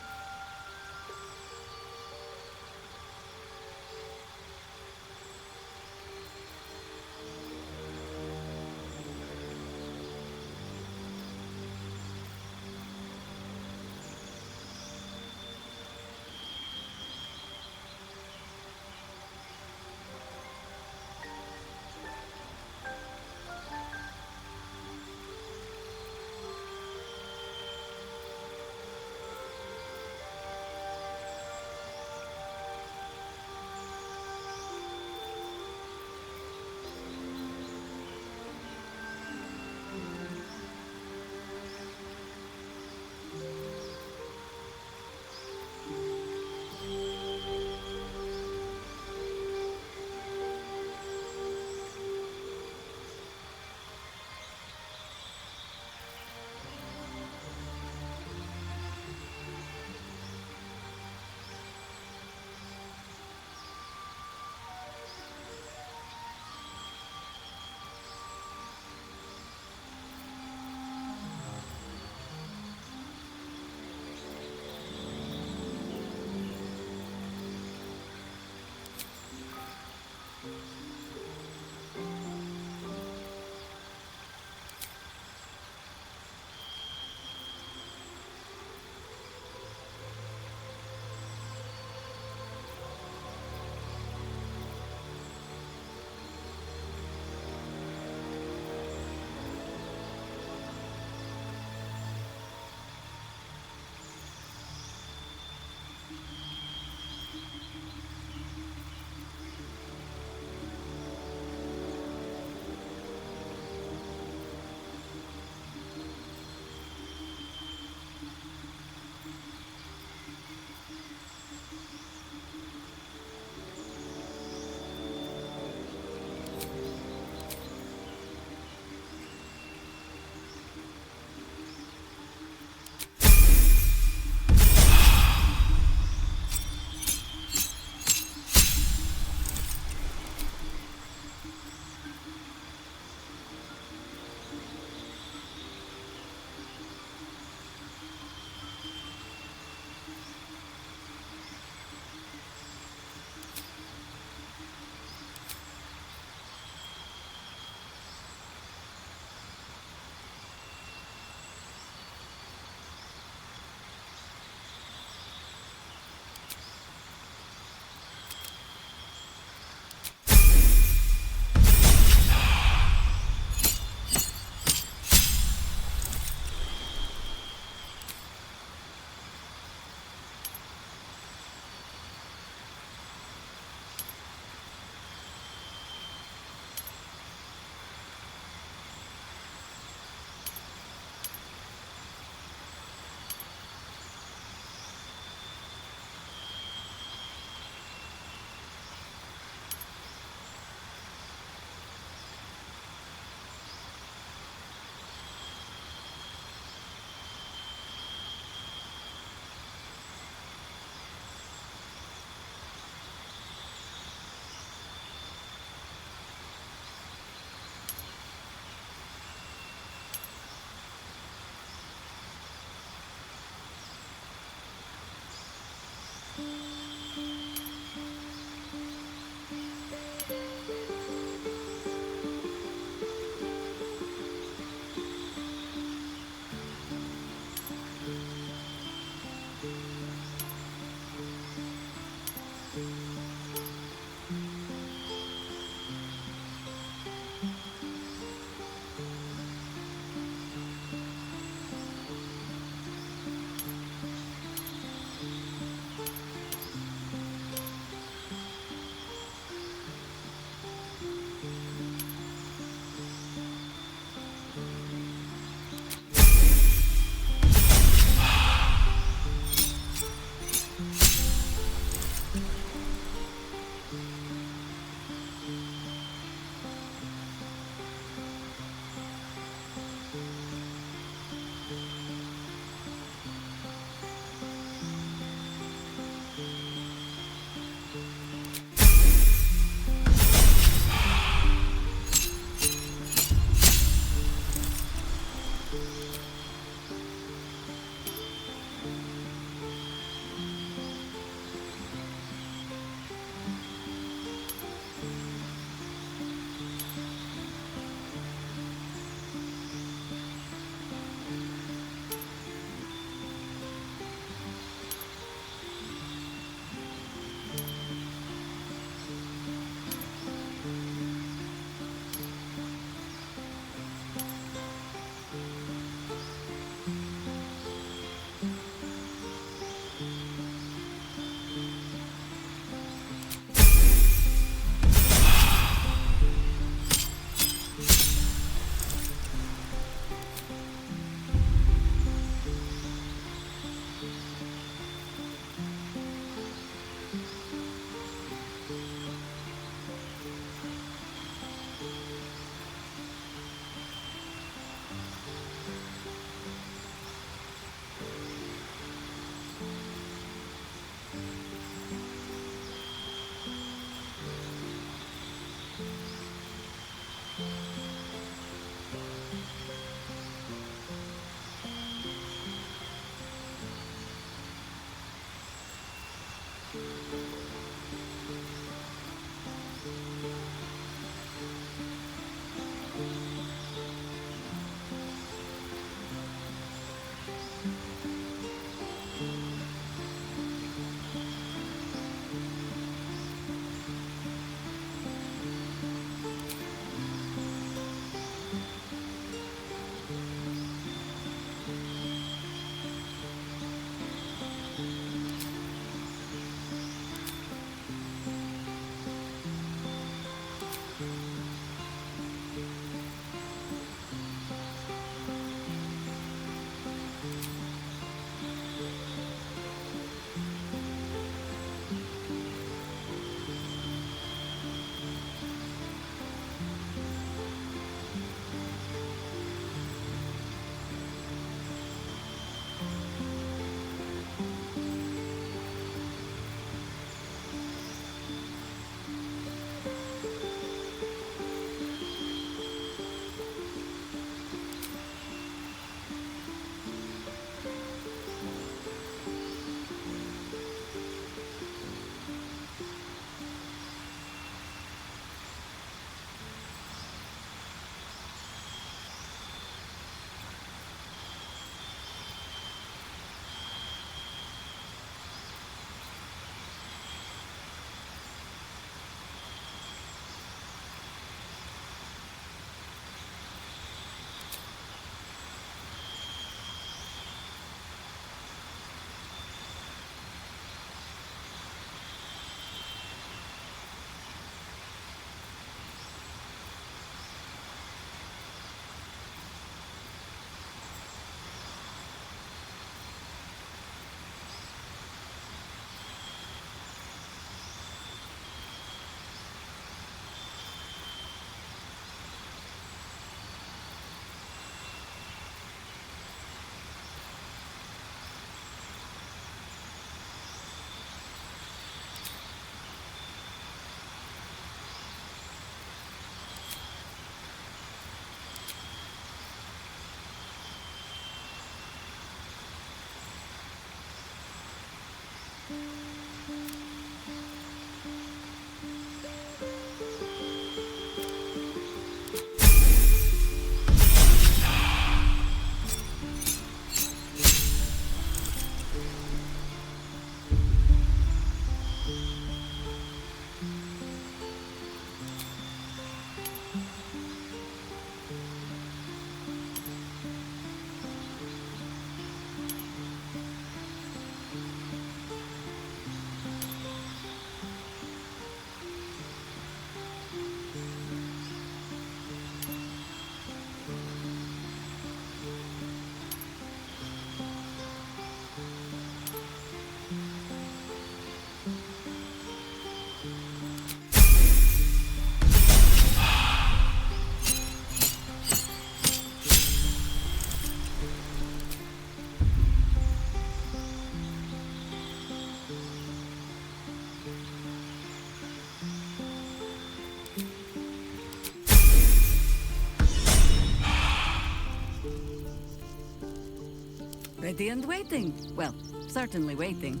Ready and waiting. Well, certainly waiting.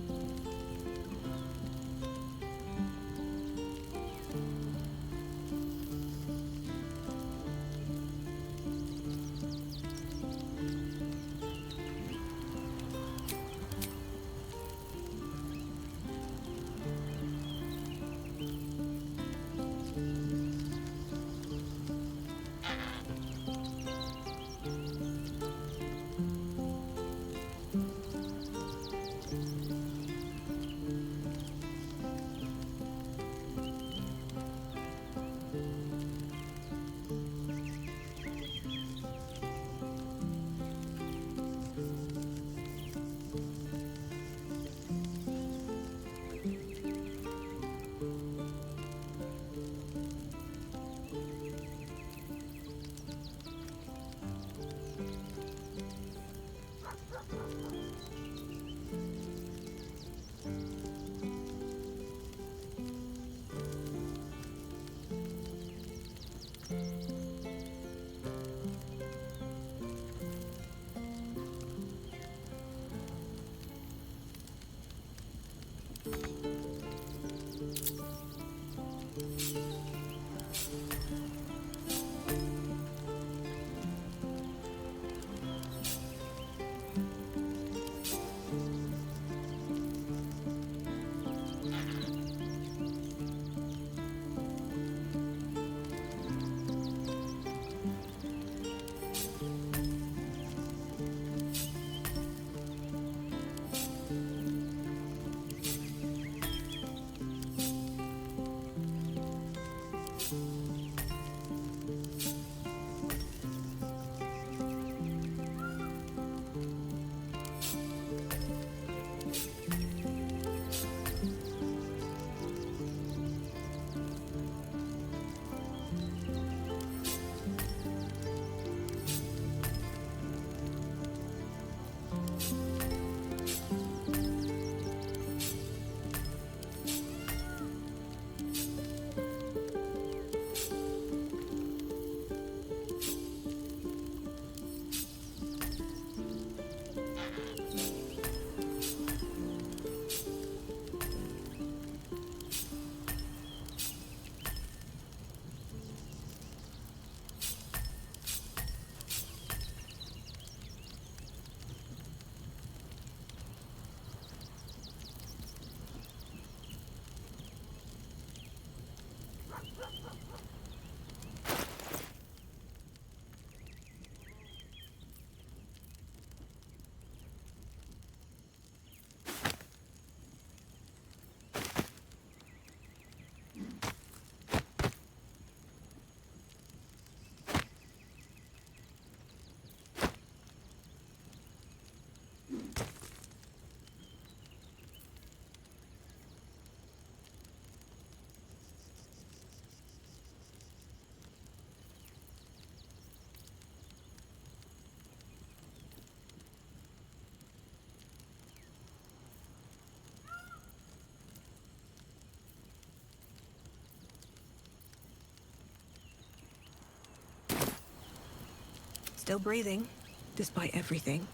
Still breathing, despite everything.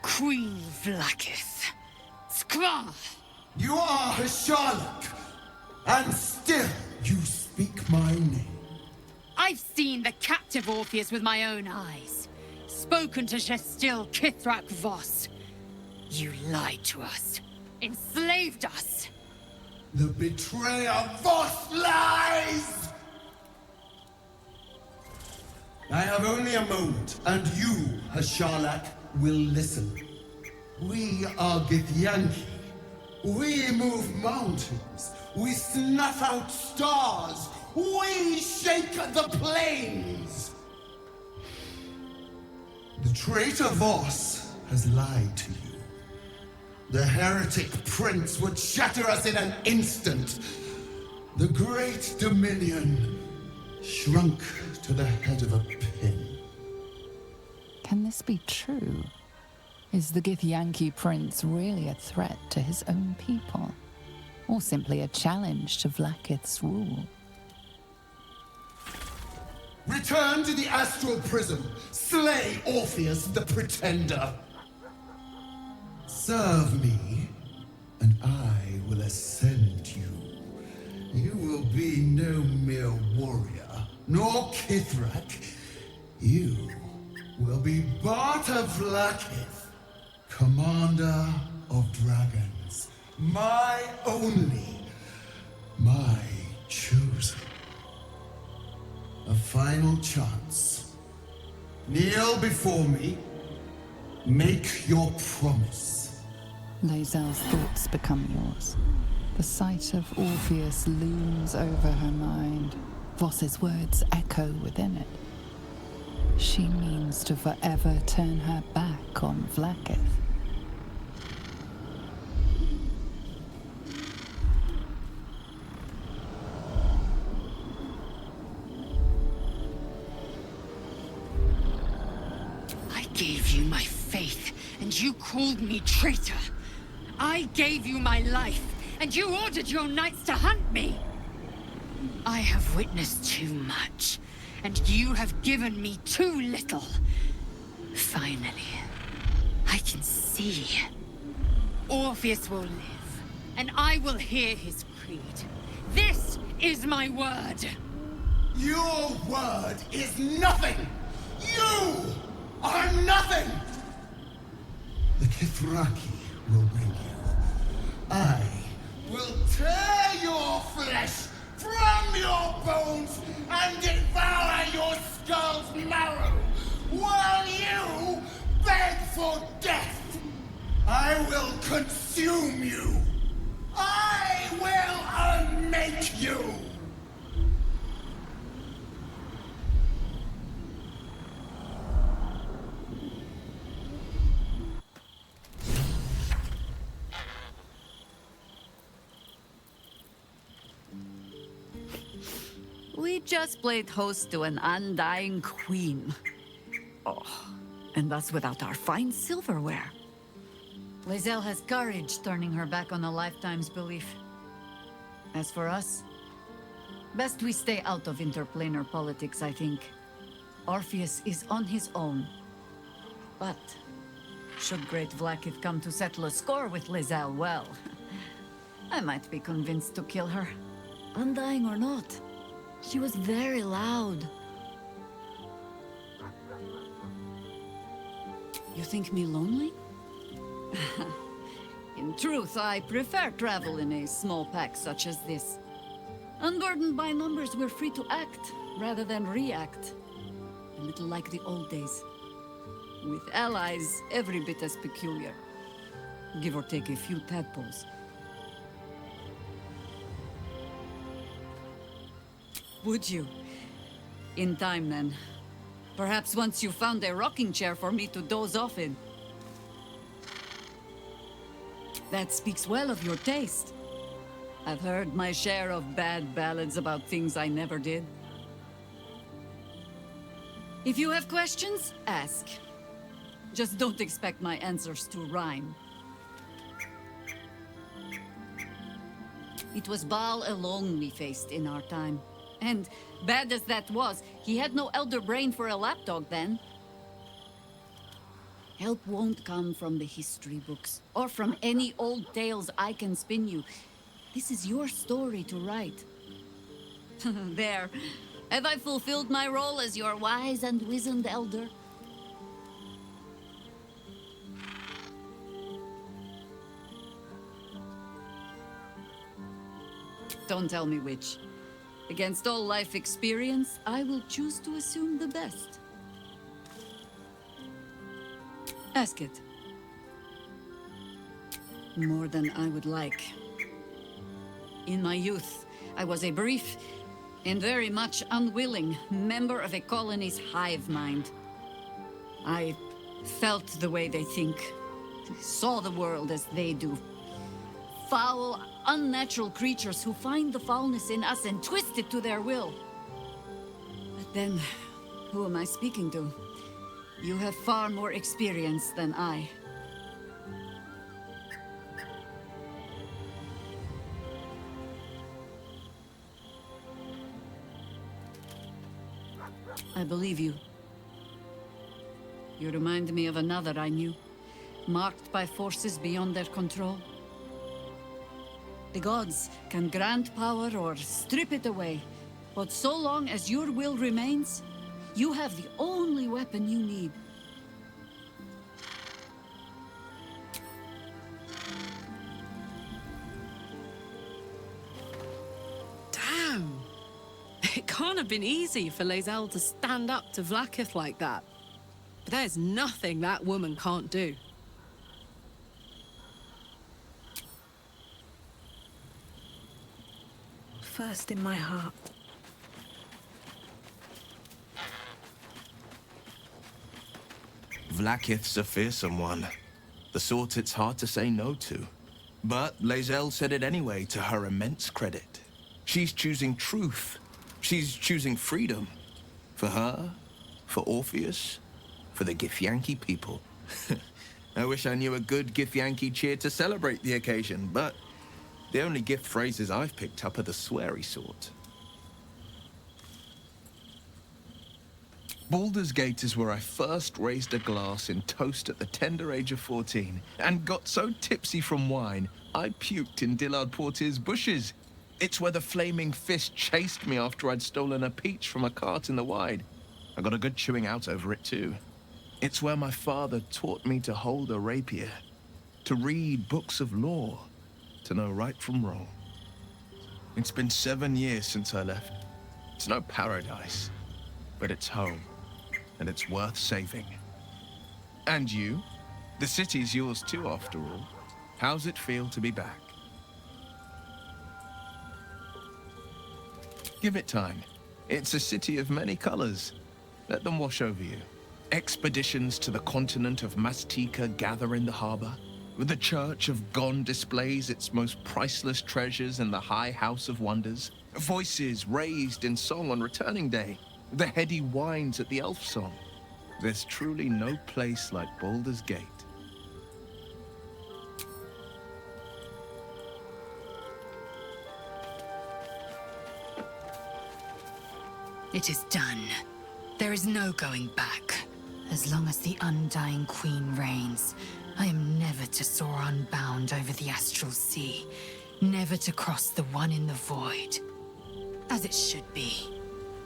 Queen Vlakith. Skra! You are a Charlotte, and still you speak my name. I've seen the captive Orpheus with my own eyes. Spoken to Gestil Kithrak Voss. You lied to us. Enslaved us. The betrayer Voss lies! I have only a moment, and you, Hasharlak, will listen. We are Githyanki. We move mountains. We snuff out stars. We shake the plains. The traitor Voss has lied to you. The heretic prince would shatter us in an instant. The great Dominion shrunk to the head of a pin. Can this be true? Is the Githyanki prince really a threat to his own people? Or simply a challenge to Vlaakith's rule? Return to the astral prism. Slay Orpheus the Pretender. Serve me, and I will ascend you. You will be no mere warrior, nor Kithrak. You will be Barta Vlaakith, commander of dragons. My only, my chosen. A final chance. Kneel before me. Make your promise. Lae'zel's thoughts become yours. The sight of Orpheus looms over her mind. Voss's words echo within it. She means to forever turn her back on Vlaakith. I gave you my faith, and you called me traitor. I gave you my life, and you ordered your knights to hunt me. I have witnessed too much, and you have given me too little. Finally, I can see. Orpheus will live, and I will hear his creed. This is my word. Your word is nothing! You are nothing! The Kithraki will bring you. I will tear your flesh from your bones and devour your skull's marrow while you beg for death. I will consume you. I will unmake you. We just played host to an undying queen. Oh, and that's without our fine silverware. Lae'zel has courage turning her back on a lifetime's belief. As for us, best we stay out of interplanar politics, I think. Orpheus is on his own. But should great Vlaakith come to settle a score with Lae'zel, well, I might be convinced to kill her. Undying or not. She was very loud. You think me lonely? In truth, I prefer travel in a small pack such as this. Unburdened by numbers, we're free to act rather than react. A little like the old days. With allies every bit as peculiar. Give or take a few tadpoles. Would you? In time, then. Perhaps once you found a rocking chair for me to doze off in. That speaks well of your taste. I've heard my share of bad ballads about things I never did. If you have questions, ask. Just don't expect my answers to rhyme. It was Baal alone we faced in our time. And, bad as that was, he had no elder brain for a lapdog then. Help won't come from the history books, or from any old tales I can spin you. This is your story to write. There. Have I fulfilled my role as your wise and wizened elder? Don't tell me which. Against all life experience, I will choose to assume the best. Ask it. More than I would like. In my youth, I was a brief and very much unwilling member of a colony's hive mind. I felt the way they think, saw the world as they do. Foul, unnatural creatures who find the foulness in us and twist it to their will. But then, who am I speaking to? You have far more experience than I. I believe you. You remind me of another I knew, marked by forces beyond their control. The gods can grant power or strip it away, but so long as your will remains, you have the only weapon you need. Damn! It can't have been easy for Lae'zel to stand up to Vlaakith like that. But there's nothing that woman can't do. First in my heart. Vlaakith's a fearsome one. The sort it's hard to say no to. But Lae'zel said it anyway, to her immense credit. She's choosing truth. She's choosing freedom. For her, for Orpheus, for the Githyanki people. I wish I knew a good Githyanki cheer to celebrate the occasion, but the only gift phrases I've picked up are the sweary sort. Baldur's Gate is where I first raised a glass in toast at the tender age of 14, and got so tipsy from wine, I puked in Dillard Portier's bushes. It's where the flaming fist chased me after I'd stolen a peach from a cart in the Wide. I got a good chewing out over it too. It's where my father taught me to hold a rapier, to read books of lore, to know right from wrong. It's been 7 years since I left. It's no paradise, but it's home, and it's worth saving. And you? The city's yours too, after all. How's it feel to be back? Give it time. It's a city of many colors. Let them wash over you. Expeditions to the continent of Mastika gather in the harbor. The Church of Gon displays its most priceless treasures in the High House of Wonders. Voices raised in song on Returning Day. The heady wines at the Elf Song. There's truly no place like Baldur's Gate. It is done. There is no going back. As long as the Undying Queen reigns, I am never to soar unbound over the astral sea, never to cross the one in the void. As it should be.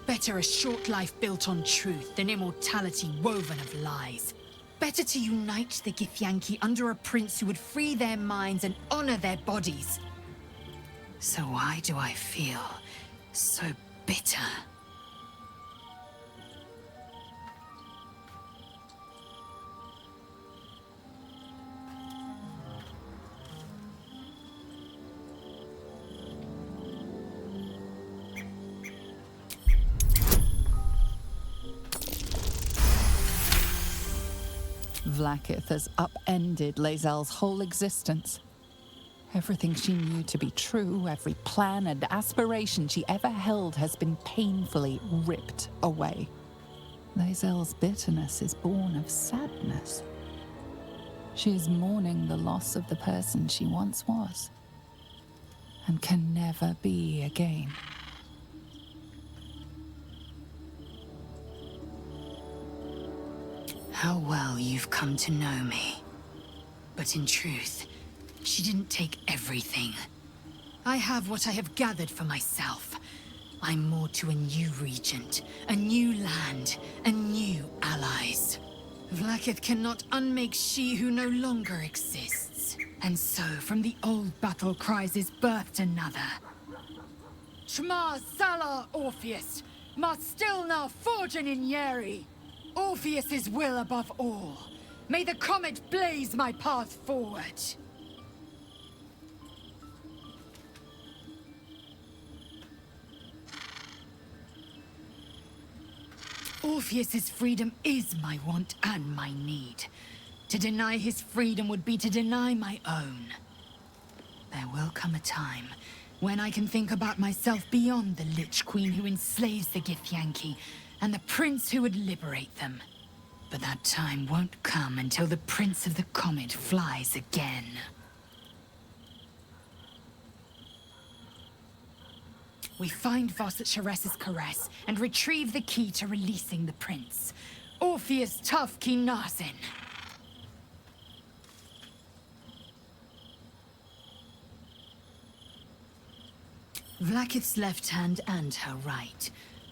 Better a short life built on truth than immortality woven of lies. Better to unite the Githyanki under a prince who would free their minds and honor their bodies. So why do I feel so bitter? Vlaakith has upended Lae'zel's whole existence. Everything she knew to be true, every plan and aspiration she ever held has been painfully ripped away. Lae'zel's bitterness is born of sadness. She is mourning the loss of the person she once was, and can never be again. How well you've come to know me. But in truth, she didn't take everything. I have what I have gathered for myself. I'm more to a new regent, a new land, and new allies. Vlaakith cannot unmake she who no longer exists. And so, from the old battle cries is birthed another. Shma Salar Orpheus, Ma Stilna Forgin in Yeri. Orpheus's will above all. May the comet blaze my path forward. Orpheus's freedom is my want and my need. To deny his freedom would be to deny my own. There will come a time when I can think about myself beyond the Lich Queen who enslaves the Githyanki and the prince who would liberate them. But that time won't come until the Prince of the Comet flies again. We find Voss at Sheres's caress and retrieve the key to releasing the prince. Orpheus Tough Ki Narzen. Vlakith's left hand and her right.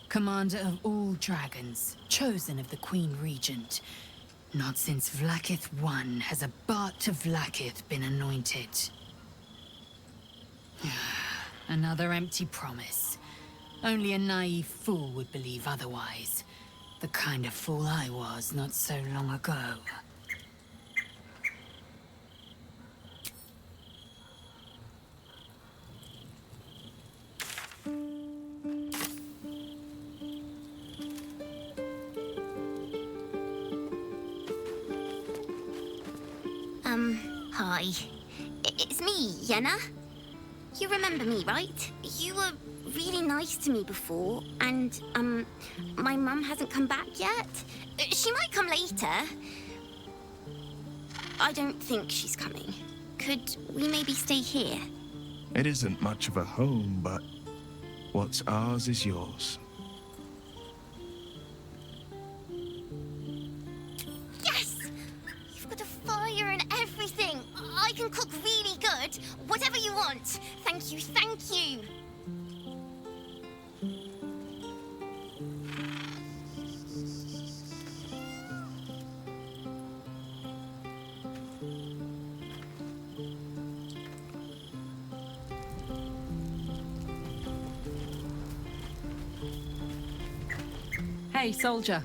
Commander of all dragons, chosen of the Queen Regent. Not since Vlakith I has a Bart to Vlakith been anointed. Another empty promise. Only a naive fool would believe otherwise. The kind of fool I was not so long ago. Hi. It's me, Yenna. You remember me, right? You were really nice to me before, and, my mum hasn't come back yet. She might come later. I don't think she's coming. Could we maybe stay here? It isn't much of a home, but what's ours is yours. Yes! You've got a fire and everything. I can cook really good. Whatever you want. Thank you, thank you. Hey, soldier.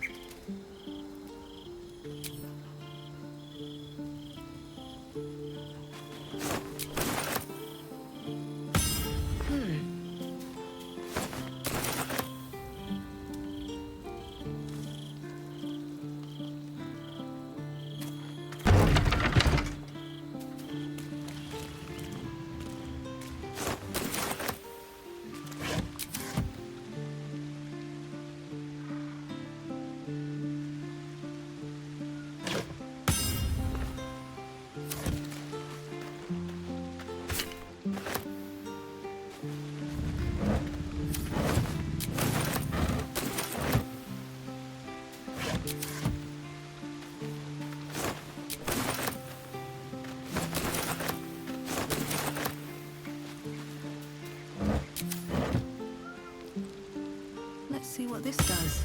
Let's see what this does.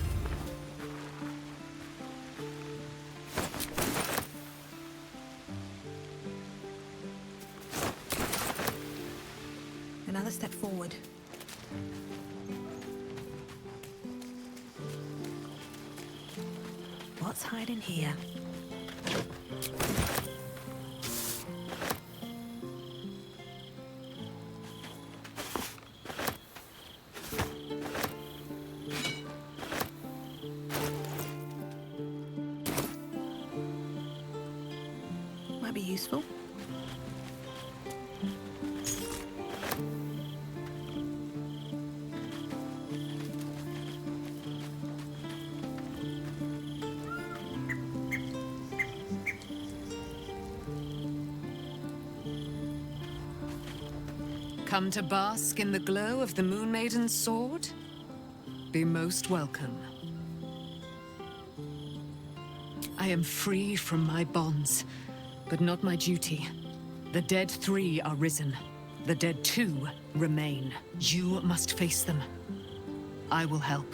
Another step forward. What's hiding here? Might be useful. Come to bask in the glow of the Moon Maiden's sword? Be most welcome. I am free from my bonds, but not my duty. The dead 3 are risen. The dead 2 remain. You must face them. I will help.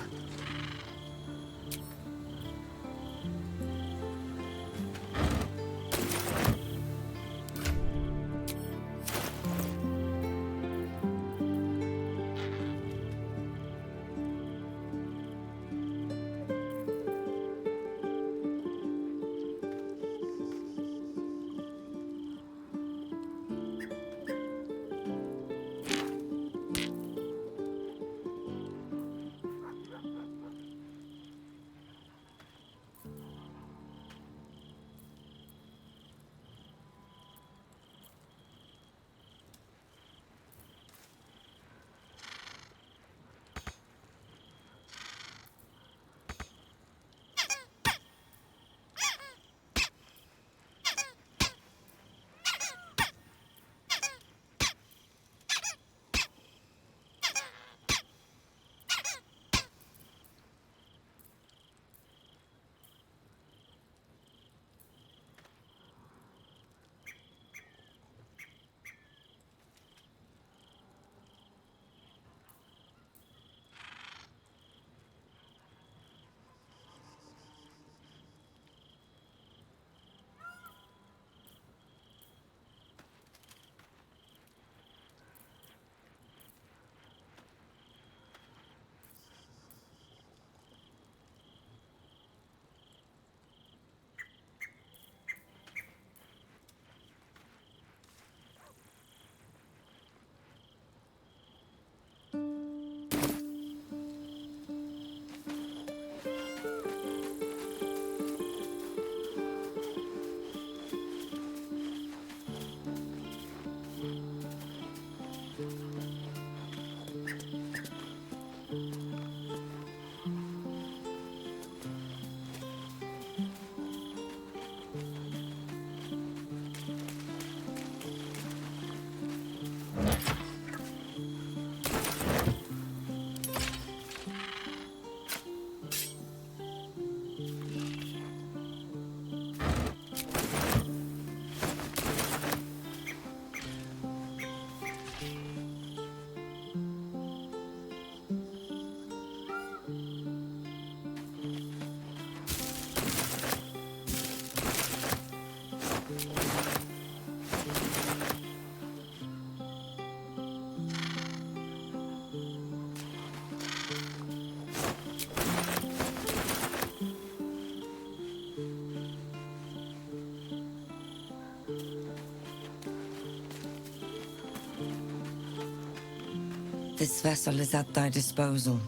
This vessel is at thy disposal.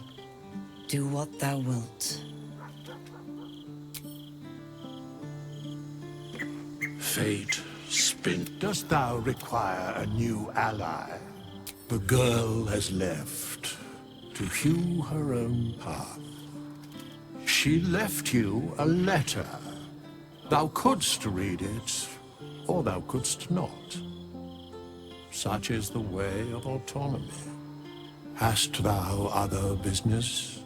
Do what thou wilt. Fate, spin. Dost thou require a new ally? The girl has left to hew her own path. She left you a letter. Thou couldst read it, or thou couldst not. Such is the way of autonomy. Hast thou other business?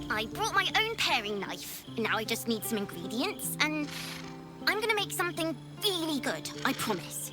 I brought my own paring knife. Now I just need some ingredients, and I'm gonna make something really good, I promise.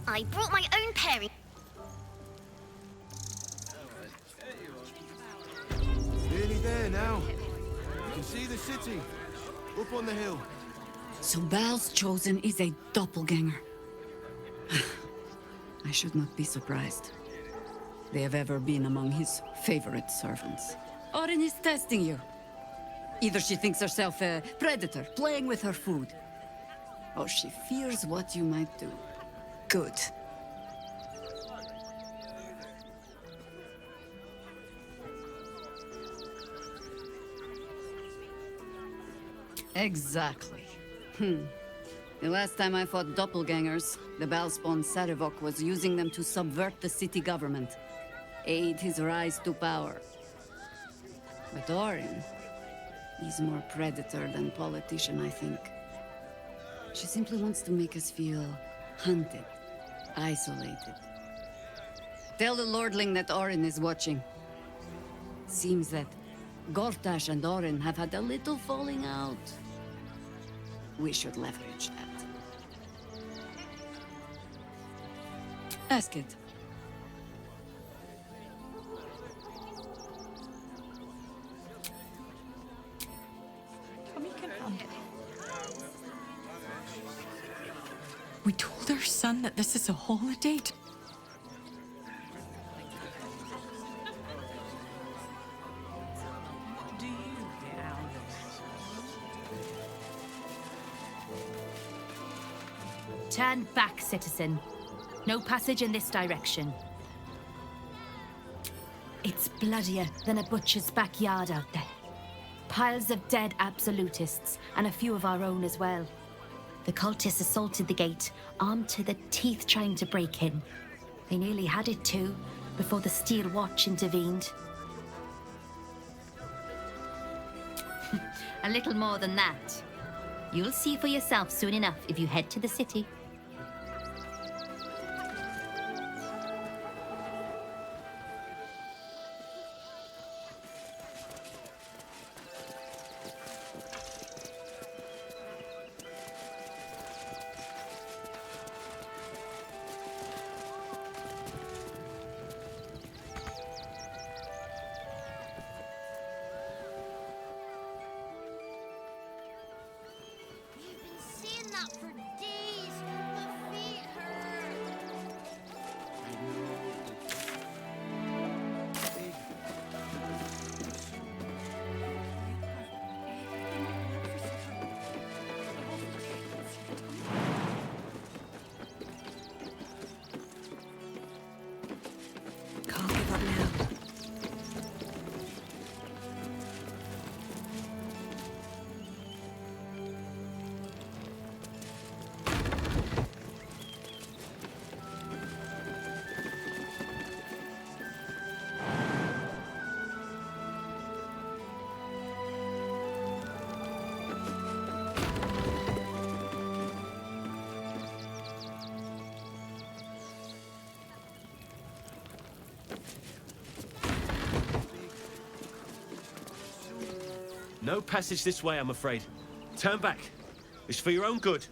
I brought my own paring. Nearly there now. You can see the city. Up on the hill. So Bal's chosen is a doppelganger. I should not be surprised. They have ever been among his favorite servants. Orin is testing you. Either she thinks herself a predator, playing with her food, or she fears what you might do. Good. Exactly. The last time I fought doppelgangers, the Balspawn Sarevok was using them to subvert the city government, aid his rise to power. But Orin, he's more predator than politician, I think. She simply wants to make us feel hunted, isolated. Tell the Lordling that Orin is watching. Seems that Gortash and Orin have had a little falling out. We should leverage that. Ask it. We told our son that this is a holiday. Turn back, citizen. No passage in this direction. It's bloodier than a butcher's backyard out there. Piles of dead absolutists, and a few of our own as well. The cultists assaulted the gate, armed to the teeth trying to break in. They nearly had it too, before the Steel Watch intervened. A little more than that. You'll see for yourself soon enough if you head to the city. Can't give up now. No passage this way, I'm afraid. Turn back. It's for your own good.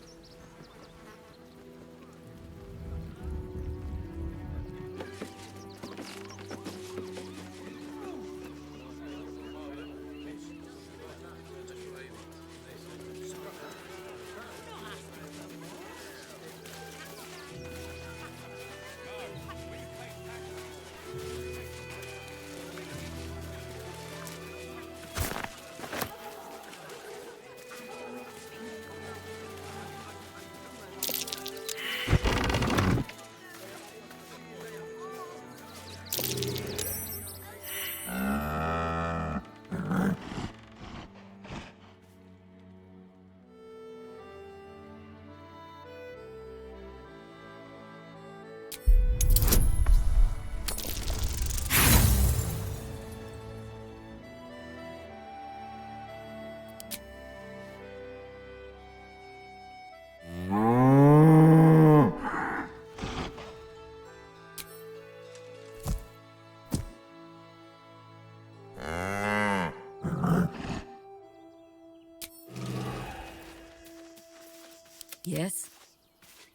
Yes.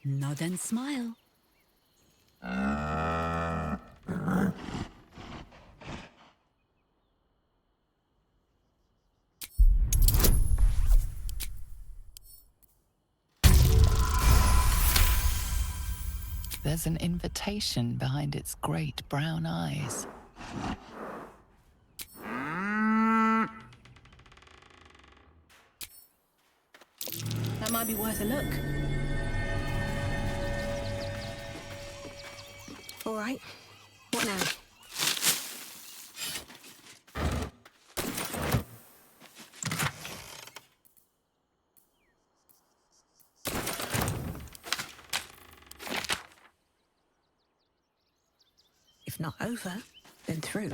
Nod and smile. There's an invitation behind its great brown eyes. That might be worth a look. All right. What now? If not over, then through.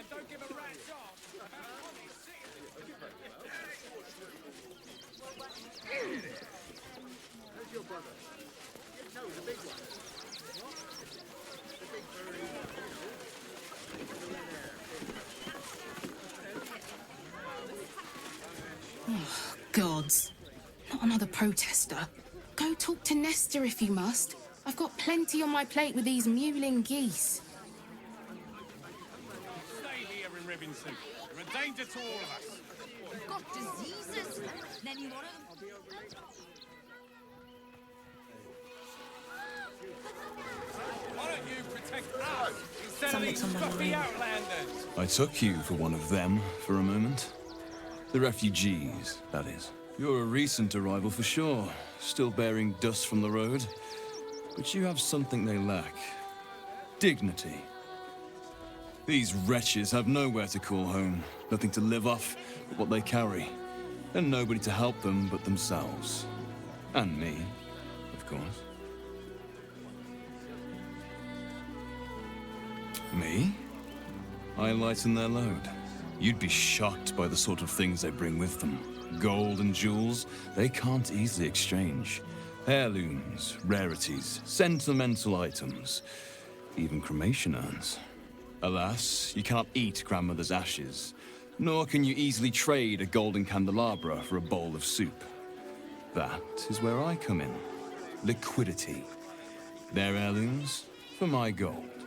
don't give a rat's off about honest Where's your brother? No, the big one. What? The big furry. Oh, gods. Not another protester. Go talk to Nestor if you must. I've got plenty on my plate with these mewling geese. Stay here in ribbon suit. You're a danger to all of us. You've got diseases. Then you want them. Why don't you protect us instead of these fluffy outlanders? I took you for one of them for a moment. The refugees, that is. You're a recent arrival for sure, still bearing dust from the road. But you have something they lack. Dignity. These wretches have nowhere to call home, nothing to live off but what they carry, and nobody to help them but themselves. And me, of course. Me? I lighten their load. You'd be shocked by the sort of things they bring with them. Gold and jewels, they can't easily exchange. Heirlooms, rarities, sentimental items, even cremation urns. Alas, you can't eat grandmother's ashes, nor can you easily trade a golden candelabra for a bowl of soup. That is where I come in. Liquidity. Their heirlooms for my gold.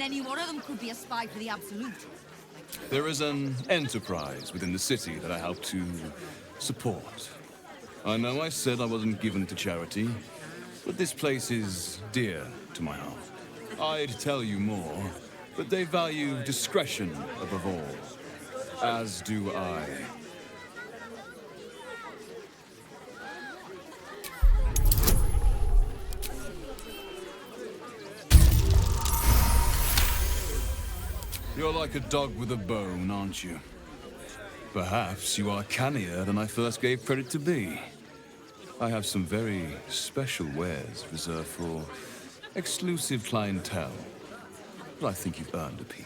Any one of them could be a spy for the Absolute. There is an enterprise within the city that I help to support. I know I said I wasn't given to charity, but this place is dear to my heart. I'd tell you more, but they value discretion above all, as do I. You're like a dog with a bone, aren't you? Perhaps you are cannier than I first gave credit to be. I have some very special wares reserved for exclusive clientele, but I think you've earned a peek.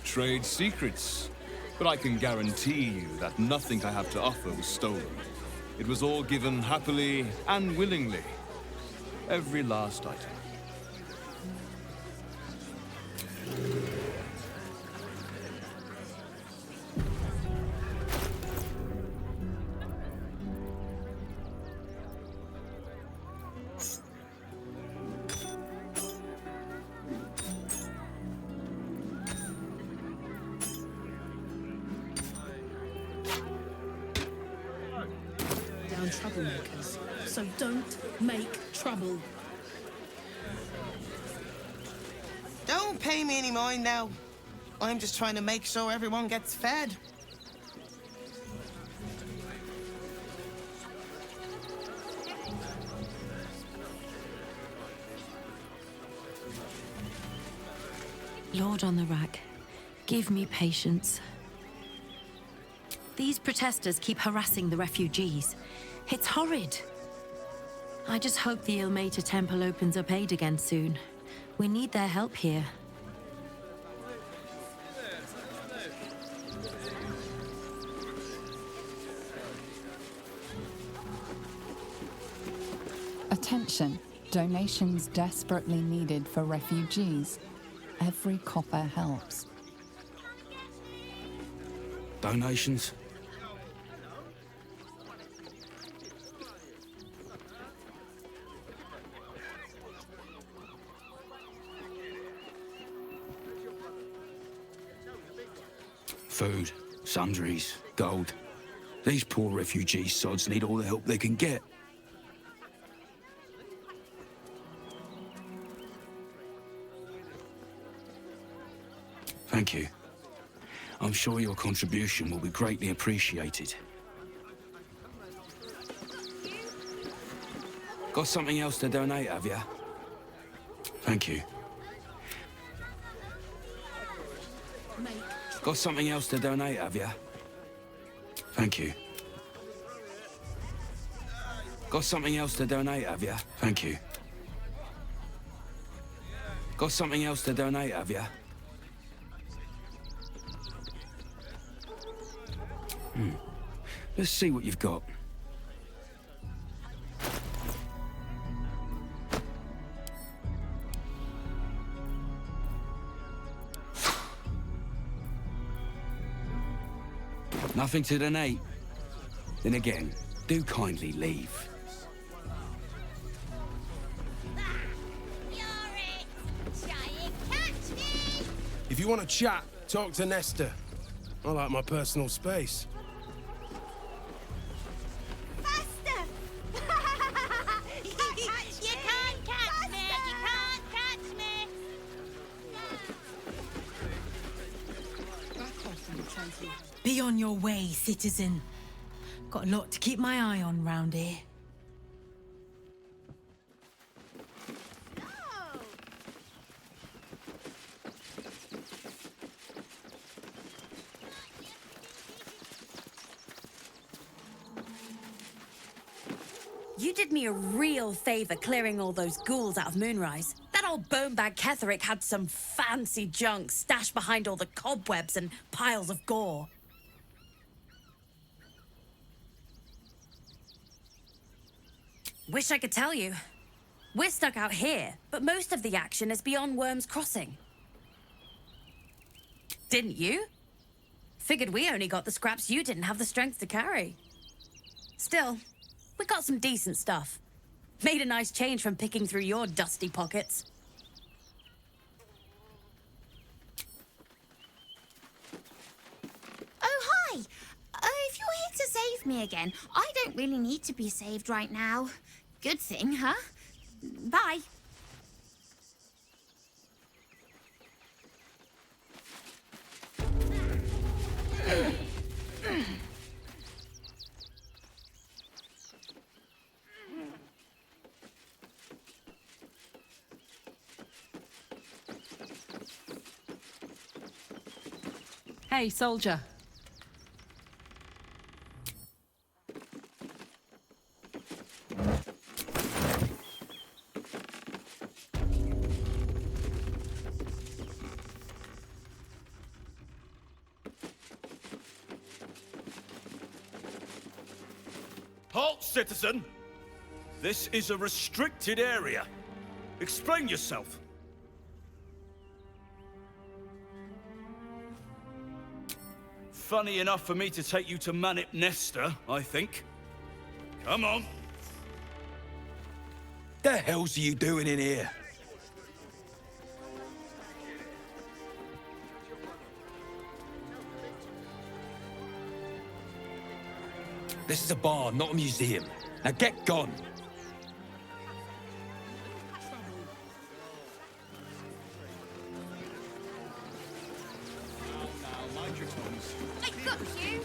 Trade secrets. But I can guarantee you that nothing I have to offer was stolen. It was all given happily and willingly. Every last item. Down troublemakers. So don't make trouble. Don't pay me any mind now. I'm just trying to make sure everyone gets fed. Lord on the rack, give me patience. These protesters keep harassing the refugees. It's horrid. I just hope the Ilmater Temple opens up aid again soon. We need their help here. Attention! Donations desperately needed for refugees. Every copper helps. Donations? Food, sundries, gold. These poor refugee sods need all the help they can get. Thank you. I'm sure your contribution will be greatly appreciated. Got something else to donate, have you? Thank you. Got something else to donate, have you? Thank you. Got something else to donate, have you? Thank you. Got something else to donate, have you? Let's see what you've got. Nothing to donate. Then again, do kindly leave. If you want to chat, talk to Nestor. I like my personal space. Be on your way, citizen. Got a lot to keep my eye on round here. You did me a real favor clearing all those ghouls out of Moonrise. That old bonebag Ketherick had some fancy junk stashed behind all the cobwebs and piles of gore. Wish I could tell you. We're stuck out here, but most of the action is beyond Worm's Crossing. Didn't you? Figured we only got the scraps you didn't have the strength to carry. Still, we got some decent stuff. Made a nice change from picking through your dusty pockets. Oh, hi! If you're here to save me again, I don't really need to be saved right now. Good thing, huh? Bye. Hey, soldier. Halt, citizen! This is a restricted area. Explain yourself. Funny enough for me to take you to Manip Nesta, I think. Come on. The hell's you doing in here? This is a bar, not a museum. Now get gone. Mind your tongues. I got you!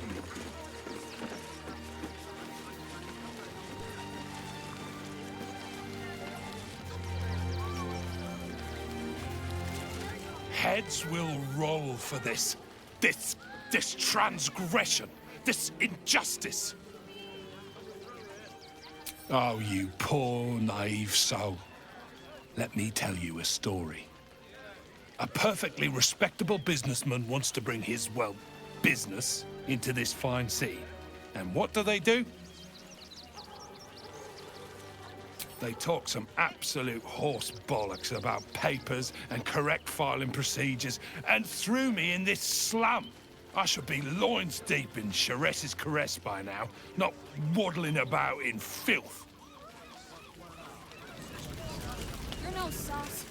Heads will roll for this. This transgression. This injustice. Oh, you poor, naive soul. Let me tell you a story. A perfectly respectable businessman wants to bring his, well, business into this fine city. And what do? They talk some absolute horse bollocks about papers and correct filing procedures and threw me in this slum. I should be loins deep in Chares's caress by now, not waddling about in filth. You're no sauce.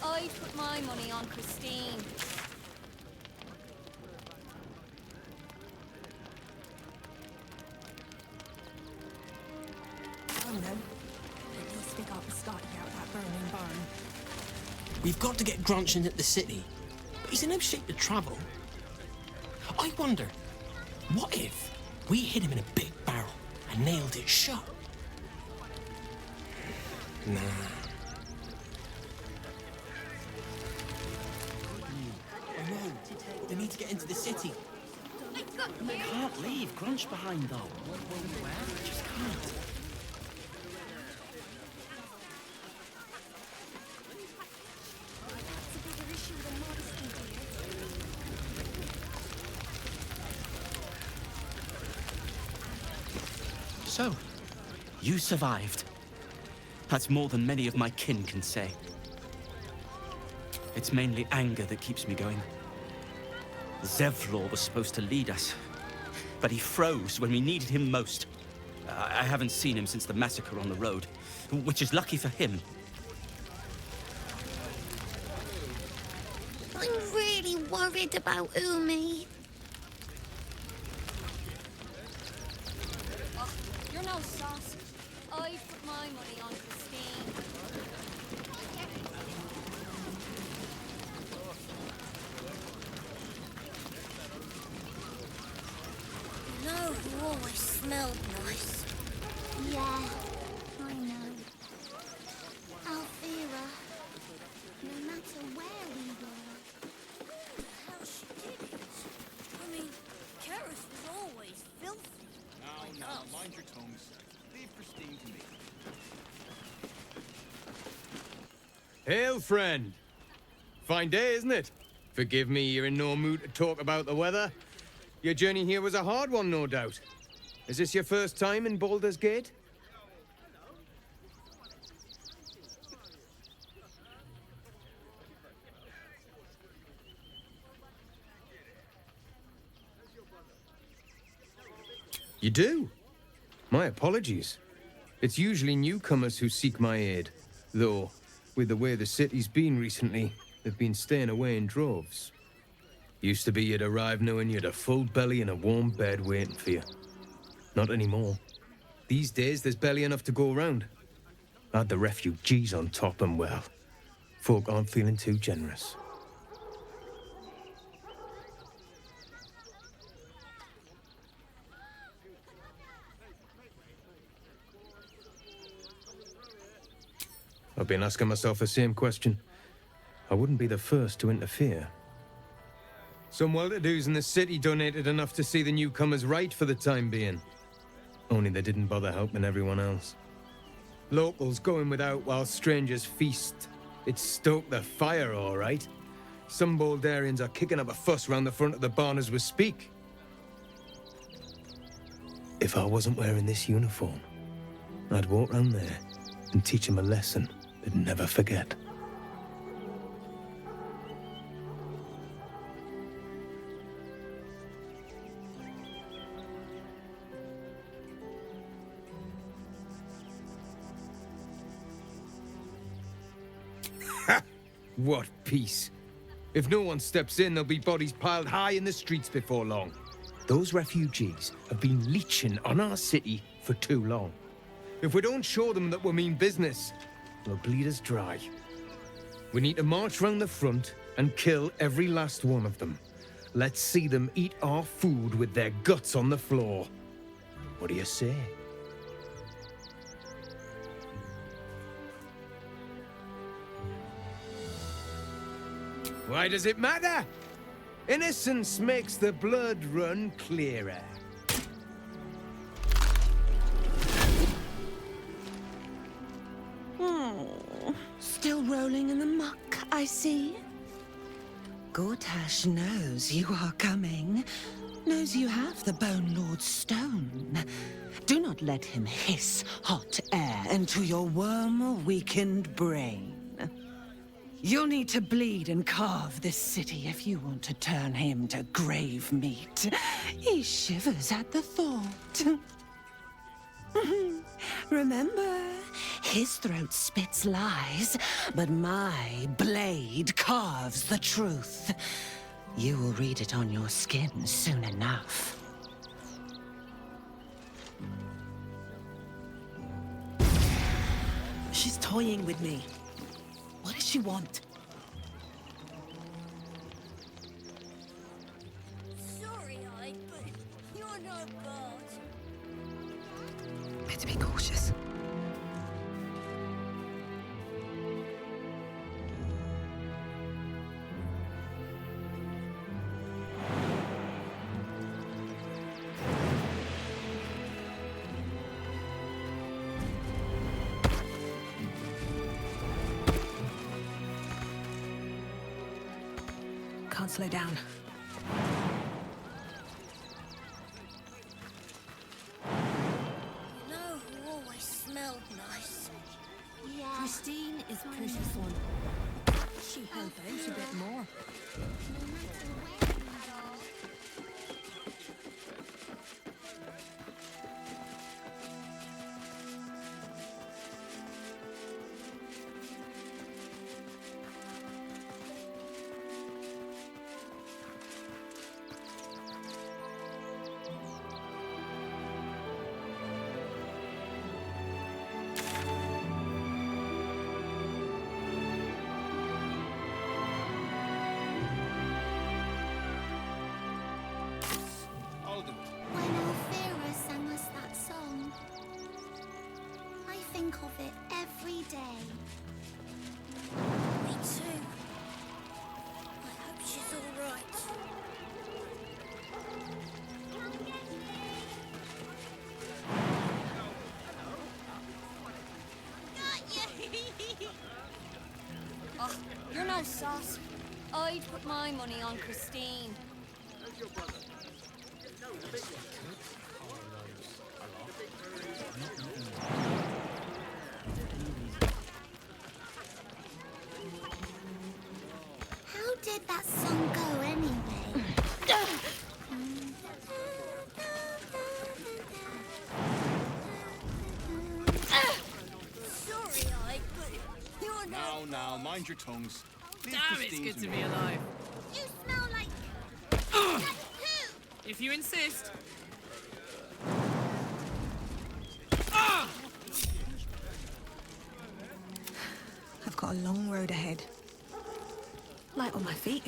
I'd put my money on Christine. Oh no. At least we got the Scotty out that burning barn. We've got to get Grunchen at the city, but he's in no shape to travel. I wonder, what if we hid him in a big barrel and nailed it shut? Nah. Oh no, they need to get into the city. I got you! They can't leave Grunch behind though. They just can't. So, you survived. That's more than many of my kin can say. It's mainly anger that keeps me going. Zevlor was supposed to lead us, but he froze when we needed him most. I haven't seen him since the massacre on the road, which is lucky for him. I'm really worried about Umi. You're no sauce. I'd put my money on Christine. You know who always smelled nice? Yeah, I know. Alfira. No matter where we were. How she did it. I mean, Karis was always filthy. Now, mind your tongues. Leave Christine to me. Hail, friend. Fine day, isn't it? Forgive me, you're in no mood to talk about the weather. Your journey here was a hard one, no doubt. Is this your first time in Baldur's Gate? You do? My apologies. It's usually newcomers who seek my aid. Though, with the way the city's been recently, they've been staying away in droves. Used to be you'd arrive knowing you'd a full belly and a warm bed waiting for you. Not anymore. These days, there's barely enough to go around. Add the refugees on top and, well, folk aren't feeling too generous. I've been asking myself the same question. I wouldn't be the first to interfere. Some well-to-dos in the city donated enough to see the newcomers right for the time being. Only they didn't bother helping everyone else. Locals going without while strangers feast. It stoked the fire, all right. Some Baldurians are kicking up a fuss round the front of the barn as we speak. If I wasn't wearing this uniform, I'd walk round there and teach him a lesson they'd never forget. What peace. If no one steps in, there'll be bodies piled high in the streets before long. Those refugees have been leeching on our city for too long. If we don't show them that we mean business, they'll bleed us dry. We need to march round the front and kill every last one of them. Let's see them eat our food with their guts on the floor. What do you say? Why does it matter? Innocence makes the blood run clearer. Oh, still rolling in the muck, I see. Gortash knows you are coming. Knows you have the Bone Lord's stone. Do not let him hiss hot air into your worm-weakened brain. You'll need to bleed and carve this city if you want to turn him to grave meat. He shivers at the thought. Remember, his throat spits lies, but my blade carves the truth. You will read it on your skin soon enough. She's toying with me. What does she want? Sorry, but you're no god. Better be cautious. Can't slow down. You know who always smelled nice? Yeah. Christine is pretty fun. She helped out a bit more. When Alfira sang us that song, I think of it every day. Me too. I hope she's all right. Oh, you're no sauce. I'd put my money on Christine. How did that song go anyway? Sorry, but you're no. Now, mind your tongues. Leave Damn, it's Christine good to me. be alive. You smell like. If you insist. I've got a long road ahead. Light on my feet.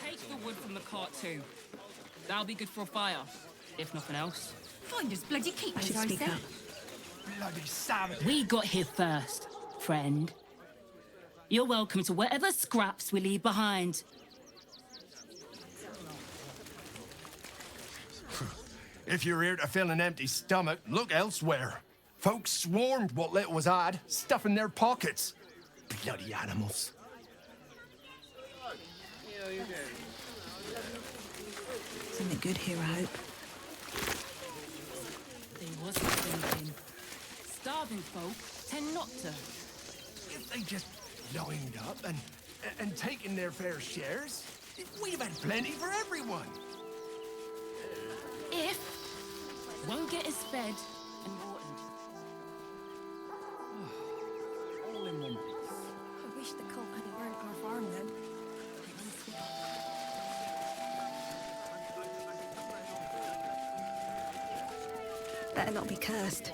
Take the wood from the cart too. That'll be good for a fire, if nothing else. Find us bloody keep. I should speak up. Bloody savage. We got here first, friend. You're welcome to whatever scraps we leave behind. If you're here to fill an empty stomach, look elsewhere. Folks swarmed what little was had, stuffing their pockets. Bloody animals. Something good here, I hope. They wasn't thinking. Starving folk tend not to. If they just lined up and taken their fair shares, we'd have had plenty for everyone. If won't get us fed and watered. All in one piece. I wish the cult hadn't burnt our farm then. Better not be cursed.